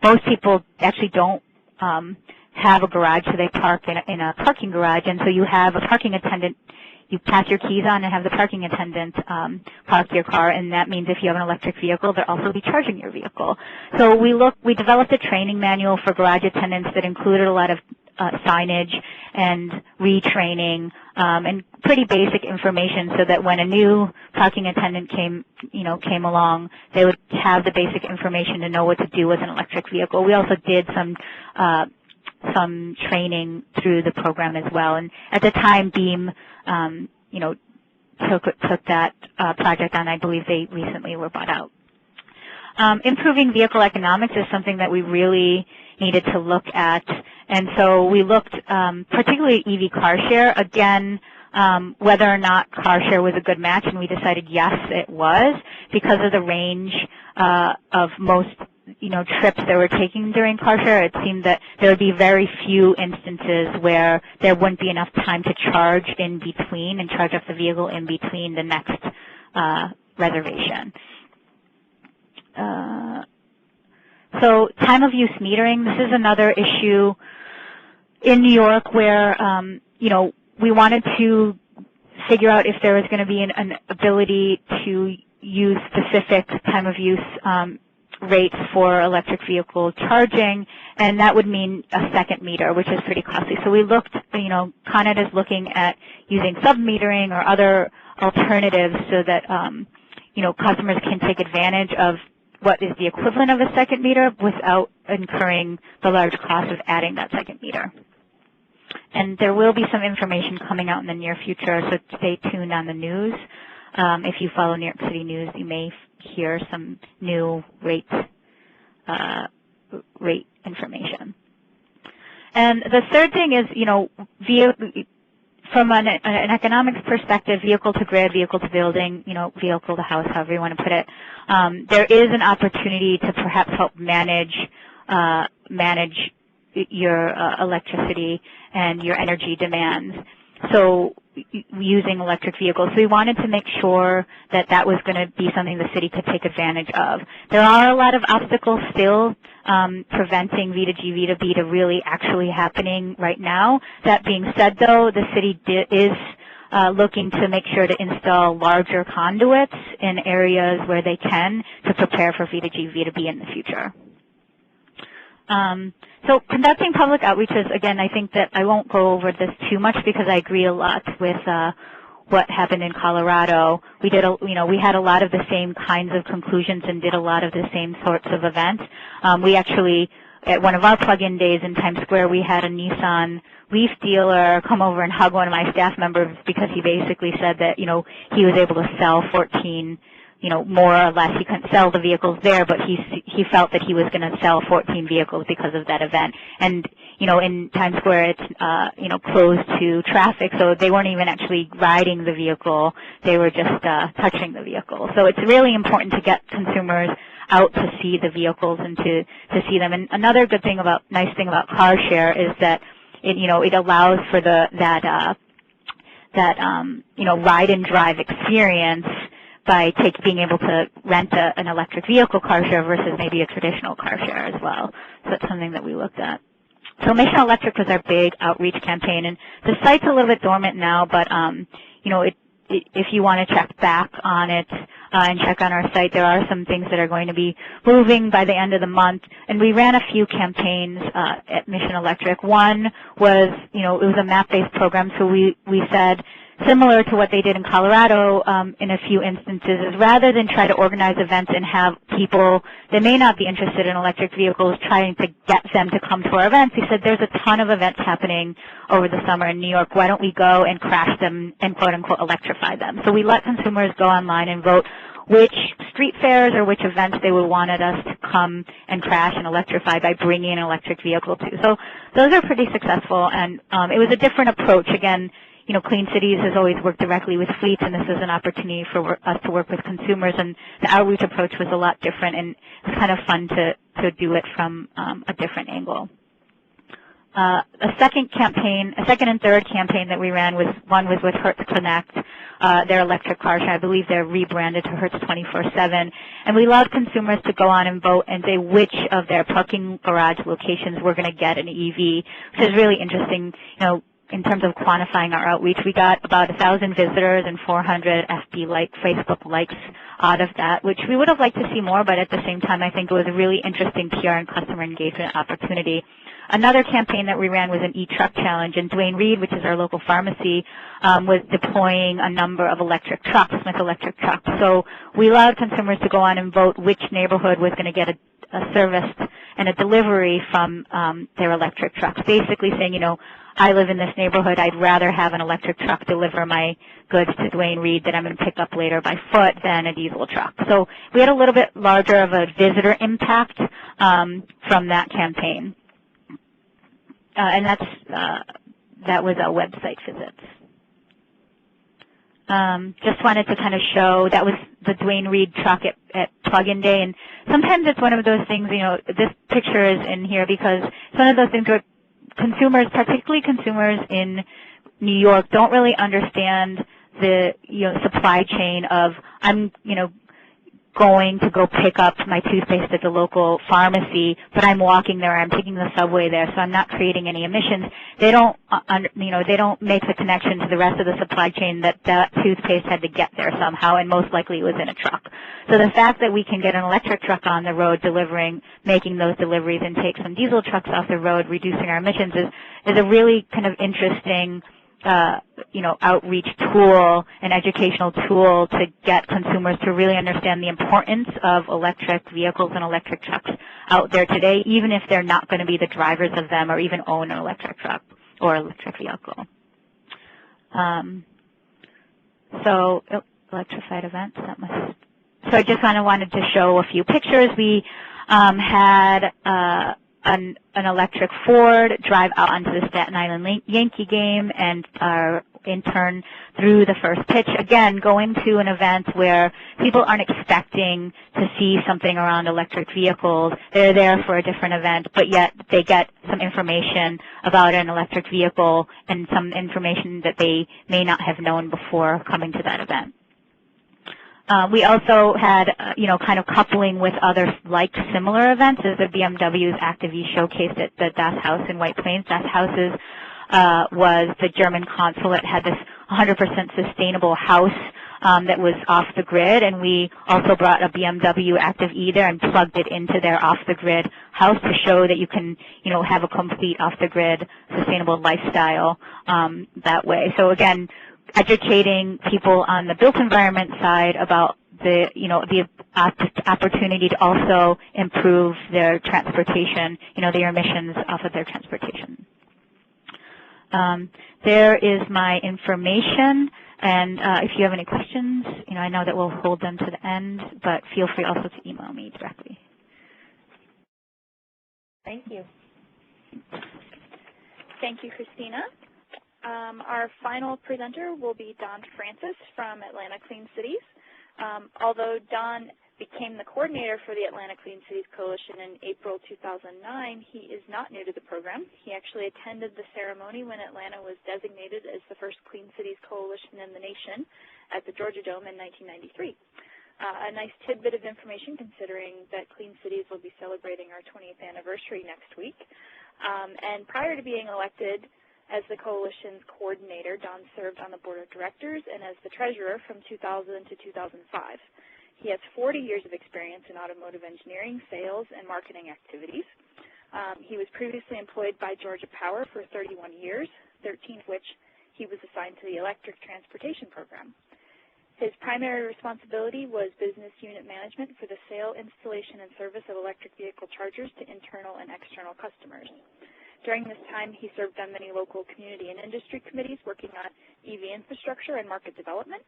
most people actually don't have a garage, so they park in a parking garage, and so you have a parking attendant. You pass your keys on and have the parking attendant park your car, and that means if you have an electric vehicle, they'll also be charging your vehicle. So we developed a training manual for garage attendants that included a lot of signage and retraining and pretty basic information, so that when a new parking attendant came along, they would have the basic information to know what to do with an electric vehicle. We also did some training through the program as well. And at the time, Beam, took that project on. I believe they recently were bought out. Improving vehicle economics is something that we really needed to look at. And so we looked particularly at EV car share, again, whether or not car share was a good match, and we decided yes, it was, because of the range of most trips they were taking during car share. It seemed that there would be very few instances where there wouldn't be enough time to charge in between and charge up the vehicle in between the next reservation. So time of use metering, this is another issue in New York where, we wanted to figure out if there was going to be an ability to use specific time of use rates for electric vehicle charging, and that would mean a second meter, which is pretty costly. So we looked, Con Ed is looking at using sub-metering or other alternatives so that, customers can take advantage of what is the equivalent of a second meter without incurring the large cost of adding that second meter. And there will be some information coming out in the near future, so stay tuned on the news. If you follow New York City news, you may hear some new rate information. And the third thing is, from an economics perspective, vehicle to grid, vehicle to building, vehicle to house, however you want to put it, there is an opportunity to perhaps help manage your electricity and your energy demands. So using electric vehicles. So we wanted to make sure that that was going to be something the city could take advantage of. There are a lot of obstacles still preventing V2G, V2B to really actually happening right now. That being said, though, the city is looking to make sure to install larger conduits in areas where they can to prepare for V2G, V2B in the future. So conducting public outreaches, again, I think that I won't go over this too much because I agree a lot with what happened in Colorado. We did, we had a lot of the same kinds of conclusions and did a lot of the same sorts of events. We actually, at one of our plug-in days in Times Square, we had a Nissan Leaf dealer come over and hug one of my staff members because he basically said that, he was able to sell 14, more or less. He couldn't sell the vehicles there, but he felt that he was going to sell 14 vehicles because of that event. And, in Times Square, it's, closed to traffic, so they weren't even actually riding the vehicle. They were just touching the vehicle. So it's really important to get consumers out to see the vehicles and to see them. And another good thing nice thing about car share is that it allows for that ride and drive experience by being able to rent an electric vehicle car share versus maybe a traditional car share as well. So that's something that we looked at. So Mission Electric was our big outreach campaign, and the site's a little bit dormant now, but if you want to check back on it and check on our site, there are some things that are going to be moving by the end of the month. And we ran a few campaigns at Mission Electric. One was, it was a map-based program, so we said, similar to what they did in Colorado in a few instances, is rather than try to organize events and have people that may not be interested in electric vehicles trying to get them to come to our events, he said there's a ton of events happening over the summer in New York. Why don't we go and crash them and quote-unquote electrify them? So we let consumers go online and vote which street fairs or which events they would wanted us to come and crash and electrify by bringing an electric vehicle to. So those are pretty successful, and it was a different approach. Again, Clean Cities has always worked directly with fleets, and this is an opportunity for us to work with consumers, and the outreach approach was a lot different, and it's kind of fun to do it from a different angle. A second and third campaign that we ran one was with Hertz Connect, their electric car. I believe they're rebranded to Hertz 24/7. And we allowed consumers to go on and vote and say which of their parking garage locations were going to get an EV, which is really interesting, in terms of quantifying our outreach. We got about 1,000 visitors and 400 Facebook likes out of that, which we would have liked to see more, but at the same time, I think it was a really interesting PR and customer engagement opportunity. Another campaign that we ran was an e-truck challenge, and Duane Reade, which is our local pharmacy, was deploying a number of electric trucks, Smith electric trucks. So we allowed consumers to go on and vote which neighborhood was going to get a service and a delivery from their electric trucks, basically saying, I live in this neighborhood, I'd rather have an electric truck deliver my goods to Duane Reade that I'm going to pick up later by foot than a diesel truck. So we had a little bit larger of a visitor impact from that campaign. And that was our website visits. Just wanted to kind of show, that was the Duane Reade truck at Plug-in Day. And sometimes it's one of those things, this picture is in here because it's one of those things where consumers, particularly consumers in New York, don't really understand the supply chain of I'm going to go pick up my toothpaste at the local pharmacy, but I'm walking there, I'm taking the subway there, so I'm not creating any emissions. They don't they don't make the connection to the rest of the supply chain that toothpaste had to get there somehow, and most likely it was in a truck. So the fact that we can get an electric truck on the road making those deliveries and take some diesel trucks off the road, reducing our emissions is a really kind of interesting outreach tool, an educational tool to get consumers to really understand the importance of electric vehicles and electric trucks out there today, even if they're not going to be the drivers of them or even own an electric truck or electric vehicle. So electrified events. So I just kind of wanted to show a few pictures. We had an electric Ford drive out onto the Staten Island Yankee game, and our intern threw the first pitch. Again, going to an event where people aren't expecting to see something around electric vehicles. They're there for a different event, but yet they get some information about an electric vehicle and some information that they may not have known before coming to that event. We also had, kind of coupling with other similar events as the BMW's Active E showcase at the Das Haus in White Plains. Das Haus was the German consulate, had this 100% sustainable house that was off the grid, and we also brought a BMW Active E there and plugged it into their off-the-grid house to show that you can, have a complete off-the-grid sustainable lifestyle that way. So again, educating people on the built environment side about the opportunity to also improve their transportation, their emissions off of their transportation. There is my information, and if you have any questions, I know that we'll hold them to the end, but feel free also to email me directly. Thank you. Thank you, Christina. Our final presenter will be Don Francis from Atlanta Clean Cities. Although Don became the coordinator for the Atlanta Clean Cities Coalition in April 2009, he is not new to the program. He actually attended the ceremony when Atlanta was designated as the first Clean Cities Coalition in the nation at the Georgia Dome in 1993. A nice tidbit of information considering that Clean Cities will be celebrating our 20th anniversary next week. And prior to being elected as the coalition's coordinator, Don served on the board of directors and as the treasurer from 2000 to 2005. He has 40 years of experience in automotive engineering, sales, and marketing activities. He was previously employed by Georgia Power for 31 years, 13 of which he was assigned to the electric transportation program. His primary responsibility was business unit management for the sale, installation, and service of electric vehicle chargers to internal and external customers. During this time, he served on many local community and industry committees working on EV infrastructure and market development.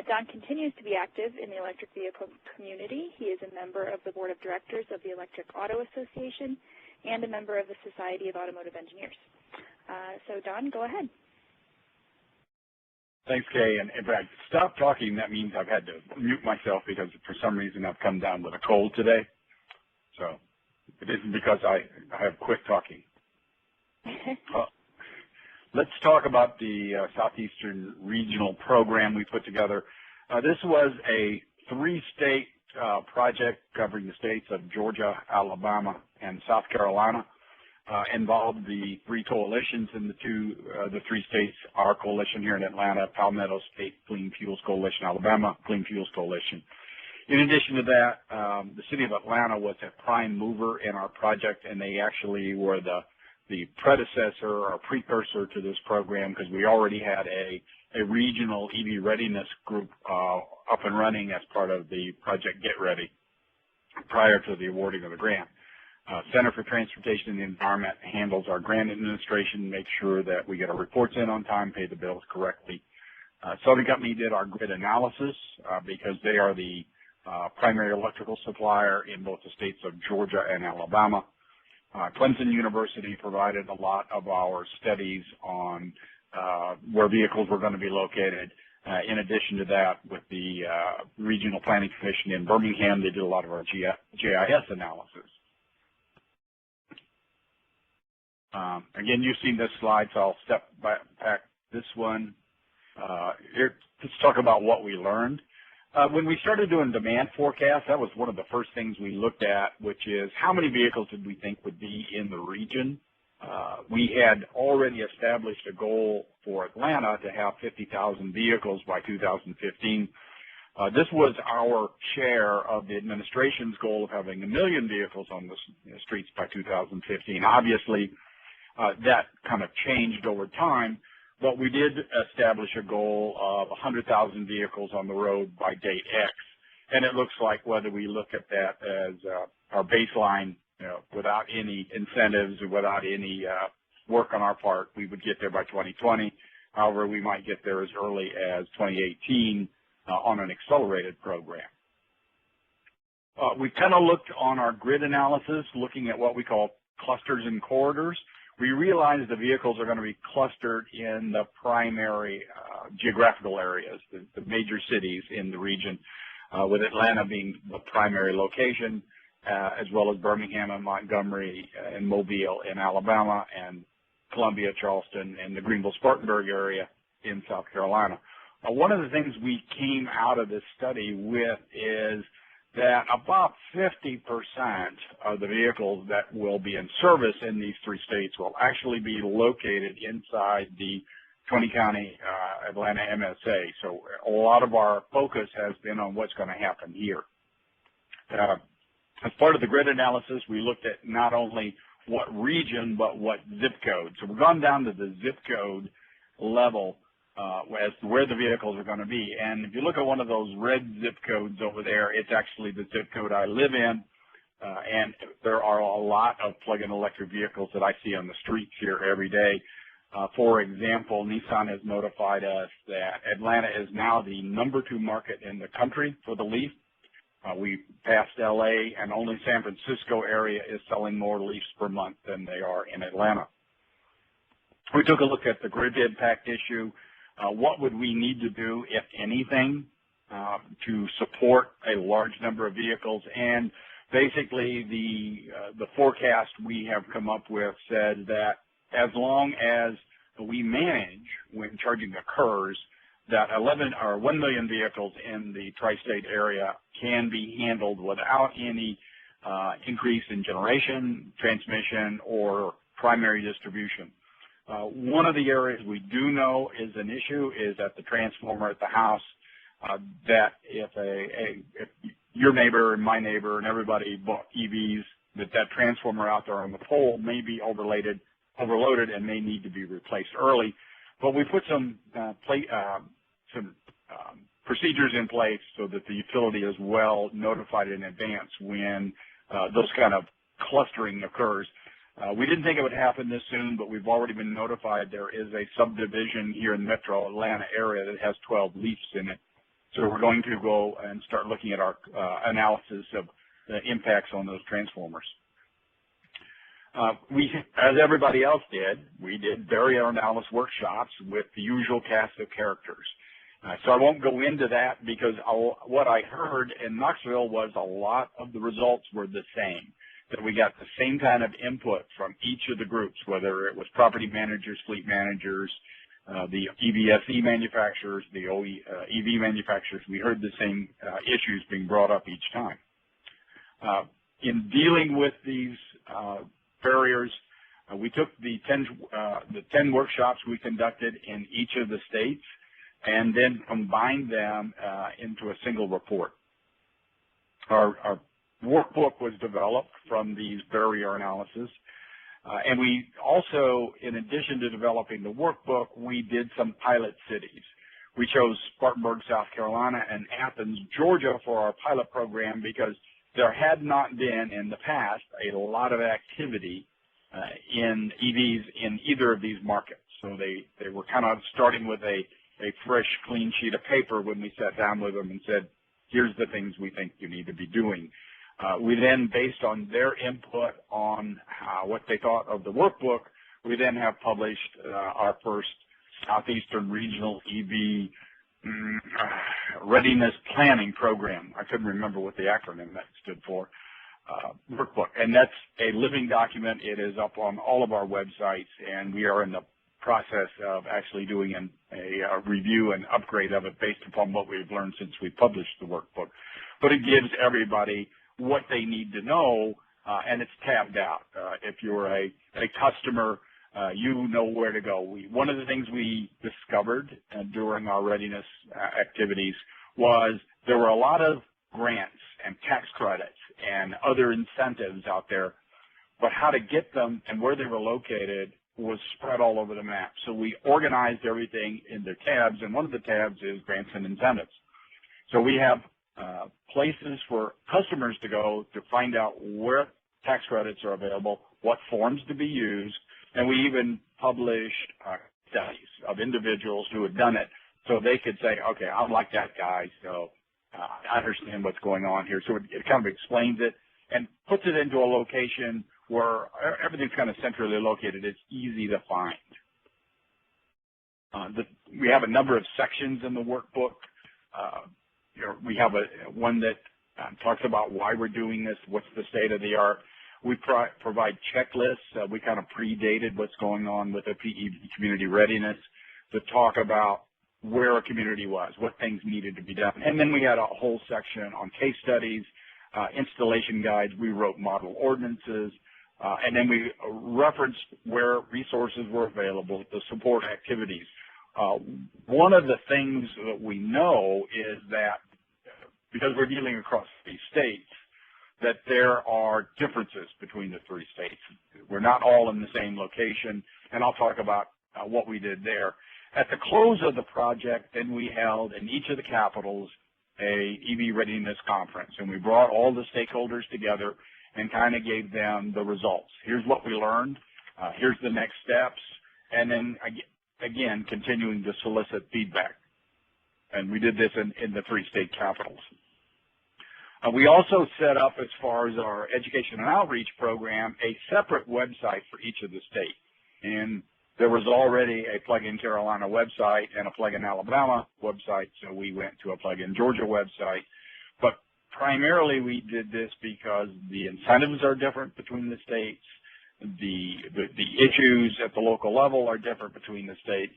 Don continues to be active in the electric vehicle community. He is a member of the board of directors of the Electric Auto Association and a member of the Society of Automotive Engineers. So, Don, go ahead. Thanks, Kay. And if I stop talking, that means I've had to mute myself because for some reason I've come down with a cold today. So it isn't because I have quit talking. Let's talk about the Southeastern Regional Program we put together. This was a 3-state project covering the states of Georgia, Alabama, and South Carolina. Involved the 3 coalitions in the 3 states, our coalition here in Atlanta, Palmetto State Clean Fuels Coalition, Alabama Clean Fuels Coalition. In addition to that, the city of Atlanta was a prime mover in our project, and they actually were the predecessor or precursor to this program because we already had a regional EV readiness group up and running as part of the Project Get Ready prior to the awarding of the grant. Center for Transportation and the Environment handles our grant administration, makes sure that we get our reports in on time, pay the bills correctly. Southern Company did our grid analysis because they are the primary electrical supplier in both the states of Georgia and Alabama. Clemson University provided a lot of our studies on where vehicles were going to be located. In addition to that, with the Regional Planning Commission in Birmingham, they did a lot of our GIS analysis. Again, you've seen this slide, so I'll step back this one. Here, let's talk about what we learned. When we started doing demand forecasts, that was one of the first things we looked at, which is how many vehicles did we think would be in the region. We had already established a goal for Atlanta to have 50,000 vehicles by 2015. This was our share of the administration's goal of having 1 million vehicles on the streets by 2015. Obviously, that kind of changed over time, but we did establish a goal of 100,000 vehicles on the road by date X. And it looks like whether we look at that as our baseline, without any incentives or without any work on our part, we would get there by 2020. However, we might get there as early as 2018 on an accelerated program. We kind of looked on our grid analysis, looking at what we call clusters and corridors. We realized the vehicles are going to be clustered in the primary geographical areas, the major cities in the region, with Atlanta being the primary location, as well as Birmingham and Montgomery and Mobile in Alabama, and Columbia, Charleston, and the Greenville-Spartanburg area in South Carolina. One of the things we came out of this study with is that about 50% of the vehicles that will be in service in these 3 states will actually be located inside the 20-county Atlanta MSA. So a lot of our focus has been on what's going to happen here. As part of the grid analysis, we looked at not only what region, but what zip code. So we've gone down to the zip code level as to where the vehicles are going to be. And if you look at one of those red zip codes over there, it's actually the zip code I live in. And there are a lot of plug-in electric vehicles that I see on the streets here every day. For example, Nissan has notified us that Atlanta is now the #2 market in the country for the Leaf. We passed LA, and only San Francisco area is selling more Leafs per month than they are in Atlanta. We took a look at the grid impact issue. What would we need to do, if anything, to support a large number of vehicles? And basically, the forecast we have come up with said that as long as we manage when charging occurs, that 1 million vehicles in the tri-state area can be handled without any increase in generation, transmission, or primary distribution. One of the areas we do know is an issue is at the transformer at the house, that if your neighbor and my neighbor and everybody bought EVs, that transformer out there on the pole may be overloaded and may need to be replaced early. But we put some procedures in place so that the utility is well notified in advance when those kind of clustering occurs. We didn't think it would happen this soon, but we've already been notified there is a subdivision here in the metro Atlanta area that has 12 Leafs in it. So we're going to go and start looking at our analysis of the impacts on those transformers. As everybody else did, we did barrier analysis workshops with the usual cast of characters. So I won't go into that because what I heard in Knoxville was a lot of the results were the same. that we got the same kind of input from each of the groups, whether it was property managers, fleet managers, the EVSE manufacturers, the EV manufacturers. We heard the same issues being brought up each time. In dealing with these barriers, we took the 10 workshops we conducted in each of the states and then combined them into a single report. Our workbook was developed from these barrier analysis. And we also, in addition to developing the workbook, we did some pilot cities. We chose Spartanburg, South Carolina, and Athens, Georgia for our pilot program because there had not been in the past a lot of activity in EVs in either of these markets. So they were kind of starting with a fresh, clean sheet of paper when we sat down with them and said, here's the things we think you need to be doing. We then, based on their input on what they thought of the workbook, we then have published our first Southeastern Regional EV Readiness Planning Program. I couldn't remember what the acronym that stood for. Workbook. And that's a living document. It is up on all of our websites, and we are in the process of actually doing a review and upgrade of it based upon what we've learned since we published the workbook. But it gives everybody what they need to know, and it's tabbed out. If you're a customer, you know where to go. One of the things we discovered during our readiness activities was there were a lot of grants and tax credits and other incentives out there, but how to get them and where they were located was spread all over the map. So we organized everything into tabs, and one of the tabs is grants and incentives. So we have places for customers to go to find out where tax credits are available, what forms to be used, and we even published studies of individuals who had done it so they could say, okay, I'm like that guy, so I understand what's going on here. So it kind of explains it and puts it into a location where everything's kind of centrally located. It's easy to find. We have a number of sections in the workbook. We have one that talks about why we're doing this, what's the state of the art. We provide checklists. We kind of predated what's going on with the PEV community readiness to talk about where a community was, what things needed to be done. And then we had a whole section on case studies, installation guides. We wrote model ordinances, and then we referenced where resources were available to support activities. One of the things that we know is that because we're dealing across 3 states, that there are differences between the 3 states. We're not all in the same location, and I'll talk about what we did there. At the close of the project, then we held in each of the capitals a EV readiness conference, and we brought all the stakeholders together and kind of gave them the results. Here's what we learned. Here's the next steps, and then again, continuing to solicit feedback. And we did this in the 3 state capitals. We also set up, as far as our education and outreach program, a separate website for each of the states. And there was already a Plug-in Carolina website and a Plug-in Alabama website, so we went to a Plug-in Georgia website. But primarily we did this because the incentives are different between the states. The issues at the local level are different between the states.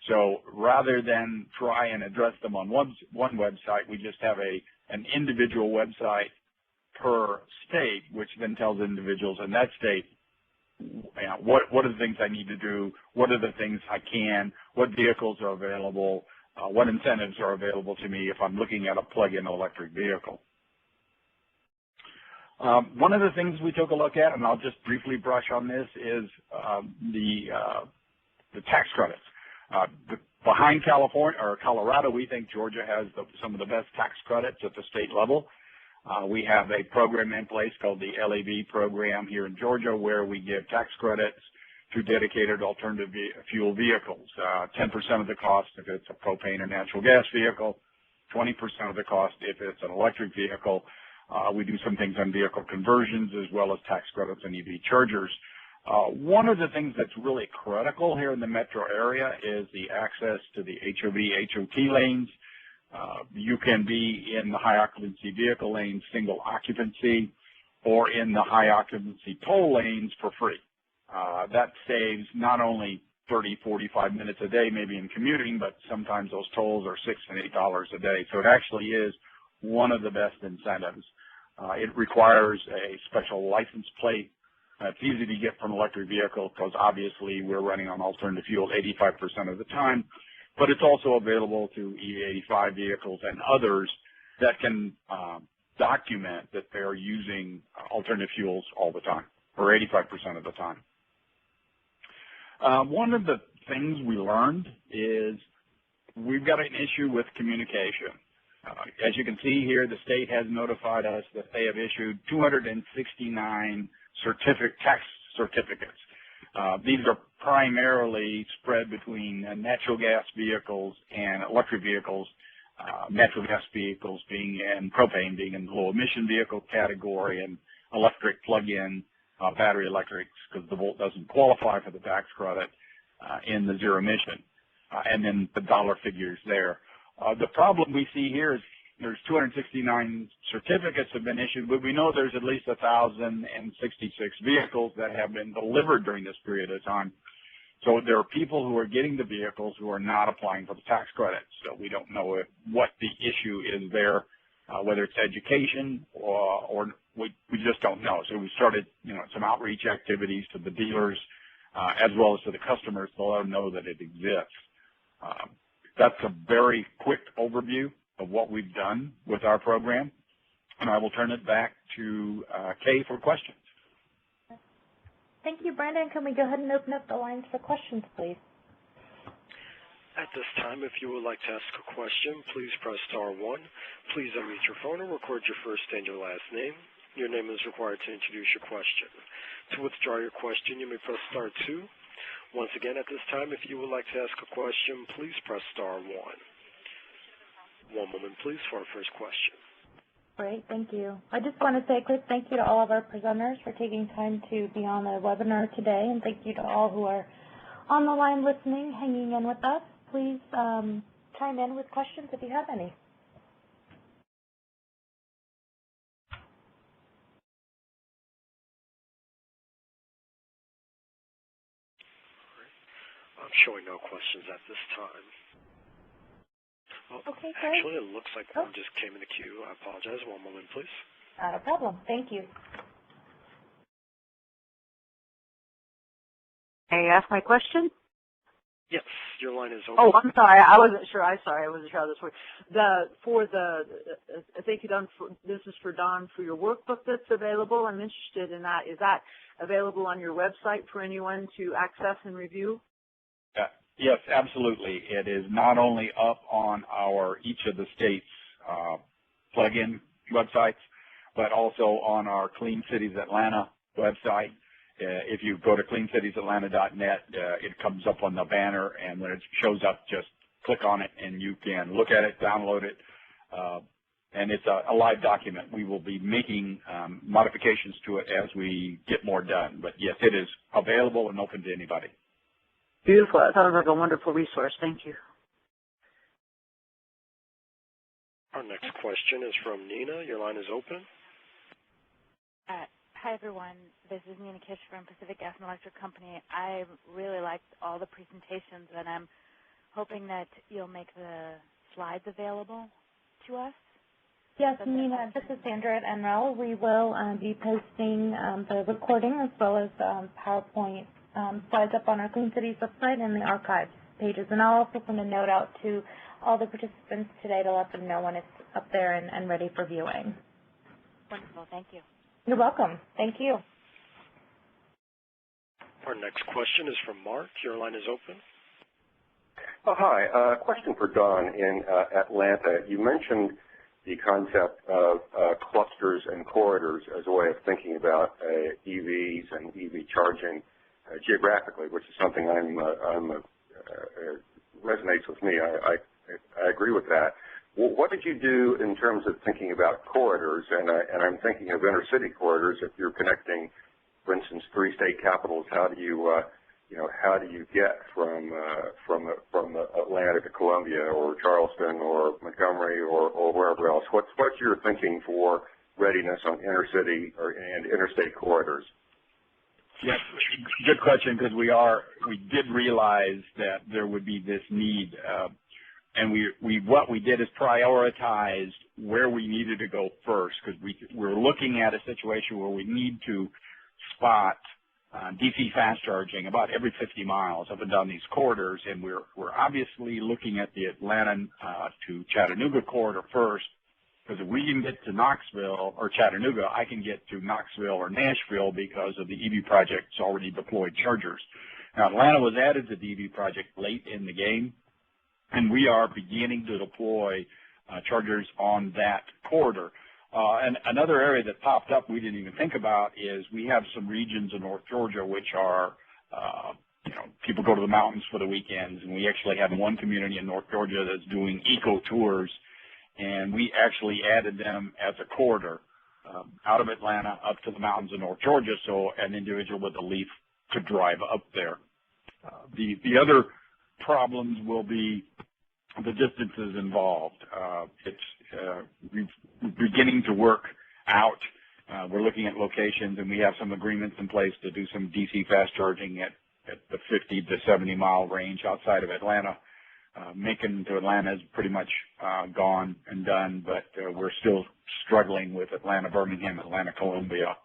So rather than try and address them on one website, we just have an individual website per state, which then tells individuals in that state, what are the things I need to do, what are the things I can, what vehicles are available, what incentives are available to me if I'm looking at a plug-in electric vehicle. One of the things we took a look at, and I'll just briefly brush on this, is the tax credits. Behind California or Colorado, we think Georgia has some of the best tax credits at the state level. We have a program in place called the LEV program here in Georgia where we give tax credits to dedicated alternative fuel vehicles. 10% of the cost if it's a propane or natural gas vehicle, 20% of the cost if it's an electric vehicle. We do some things on vehicle conversions as well as tax credits and EV chargers. One of the things that's really critical here in the metro area is the access to the HOV, HOT lanes. You can be in the high occupancy vehicle lane, single occupancy, or in the high occupancy toll lanes for free. That saves not only 30, 45 minutes a day maybe in commuting, but sometimes those tolls are $6 and $8 a day. So it actually is one of the best incentives. It requires a special license plate. It's easy to get from electric vehicles because obviously we're running on alternative fuel 85% of the time, but it's also available to E85 vehicles and others that can document that they're using alternative fuels all the time, or 85% of the time. One of the things we learned is we've got an issue with communication. As you can see here, the state has notified us that they have issued 269 tax certificates. These are primarily spread between natural gas vehicles and electric vehicles, natural gas vehicles and propane being in the low emission vehicle category, and electric plug-in battery electrics, because the Volt doesn't qualify for the tax credit in the zero emission, and then the dollar figures there. The problem we see here is there's 269 certificates have been issued, but we know there's at least 1,066 vehicles that have been delivered during this period of time. So there are people who are getting the vehicles who are not applying for the tax credit. So we don't know what the issue is there, whether it's education or we just don't know. So we started, some outreach activities to the dealers as well as to the customers to let them know that it exists. That's a very quick overview of what we've done with our program, and I will turn it back to Kay for questions. Thank you, Brandon. Can we go ahead and open up the lines for questions, please? At this time, if you would like to ask a question, please press star 1. Please unmute your phone and record your first and your last name. Your name is required to introduce your question. To withdraw your question, you may press star 2. Once again, at this time, if you would like to ask a question, please press star 1. One moment, please, for our first question. Great, thank you. I just want to say a quick thank you to all of our presenters for taking time to be on the webinar today, and thank you to all who are on the line listening, hanging in with us. Please chime in with questions if you have any. I'm showing no questions at this time. Oh, okay, great. Actually, it looks like one just came in the queue. I apologize. One moment, please. Not a problem. Thank you. May I ask my question? Yes, your line is open. Oh, I'm sorry. I wasn't sure. I wasn't sure how this worked. Thank you, Don. This is for Don for your workbook that's available. I'm interested in that. Is that available on your website for anyone to access and review? Yes, absolutely. It is not only up on each of the state's plug-in websites, but also on our Clean Cities Atlanta website. If you go to cleancitiesatlanta.net, it comes up on the banner, and when it shows up, just click on it, and you can look at it, download it, and it's a live document. We will be making modifications to it as we get more done. But, yes, it is available and open to anybody. Beautiful. That sounds like a wonderful resource. Thank you. Our next question is from Nina. Your line is open. Hi, everyone. This is Nina Kish from Pacific Gas and Electric Company. I really liked all the presentations, and I'm hoping that you'll make the slides available to us. Yes, Nina, this is Sandra at NREL. We will be posting the recording as well as PowerPoint slides up on our Clean Cities website and the archives pages. And I'll also send a note out to all the participants today to let them know when it's up there and ready for viewing. Wonderful. Thank you. You're welcome. Thank you. Our next question is from Mark. Your line is open. Oh, hi. Question for Don in Atlanta. You mentioned the concept of clusters and corridors as a way of thinking about EVs and EV charging geographically, which is something resonates with me. I agree with that. Well, what did you do in terms of thinking about corridors? And I'm thinking of inter-city corridors. If you're connecting, for instance, 3 state capitals, how do you get from Atlanta to Columbia or Charleston or Montgomery or wherever else? What's your thinking for readiness on intercity and interstate corridors? Yes, good question, because we did realize that there would be this need, and what we did is prioritize where we needed to go first, because we're looking at a situation where we need to spot DC fast charging about every 50 miles up and down these corridors, and we're obviously looking at the Atlanta to Chattanooga corridor first, because if we can get to Knoxville or Chattanooga, I can get to Knoxville or Nashville because of the EV project's already deployed chargers. Now, Atlanta was added to the EV project late in the game, and we are beginning to deploy chargers on that corridor. And another area that popped up we didn't even think about is we have some regions in North Georgia which are, people go to the mountains for the weekends, and we actually have one community in North Georgia that's doing eco tours, and we actually added them as a corridor out of Atlanta up to the mountains of North Georgia, so an individual with a leaf could drive up there. The other problems will be the distances involved. We're beginning to work out. We're looking at locations, and we have some agreements in place to do some DC fast charging at the 50 to 70 mile range outside of Atlanta. Macon to Atlanta is pretty much gone and done, but we're still struggling with Atlanta, Birmingham, Atlanta, Columbia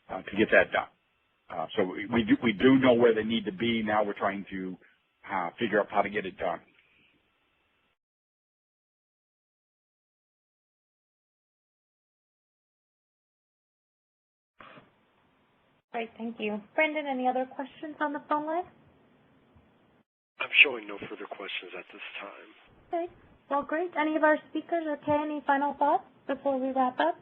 to get that done. So we do know where they need to be. Now we're trying to figure out how to get it done. Great, thank you. Brendan, any other questions on the phone line? I'm showing no further questions at this time. Okay, well, great. Any of our speakers, okay, any final thoughts before we wrap up?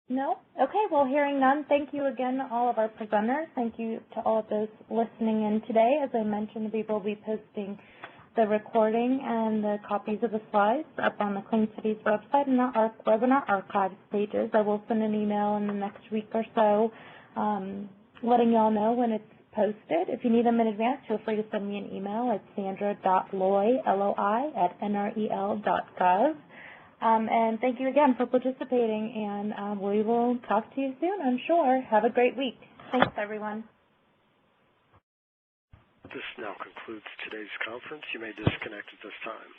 No? Okay, well, hearing none, thank you again to all of our presenters. Thank you to all of those listening in today. As I mentioned, we will be posting the recording and the copies of the slides up on the Clean Cities website and our webinar archives pages. I will send an email in the next week or so letting y'all know when it's posted. If you need them in advance, feel free to send me an email at sandra.loy, L-O-I, @nrel.gov. And thank you again for participating, and we will talk to you soon, I'm sure. Have a great week. Thanks, everyone. This now concludes today's conference. You may disconnect at this time.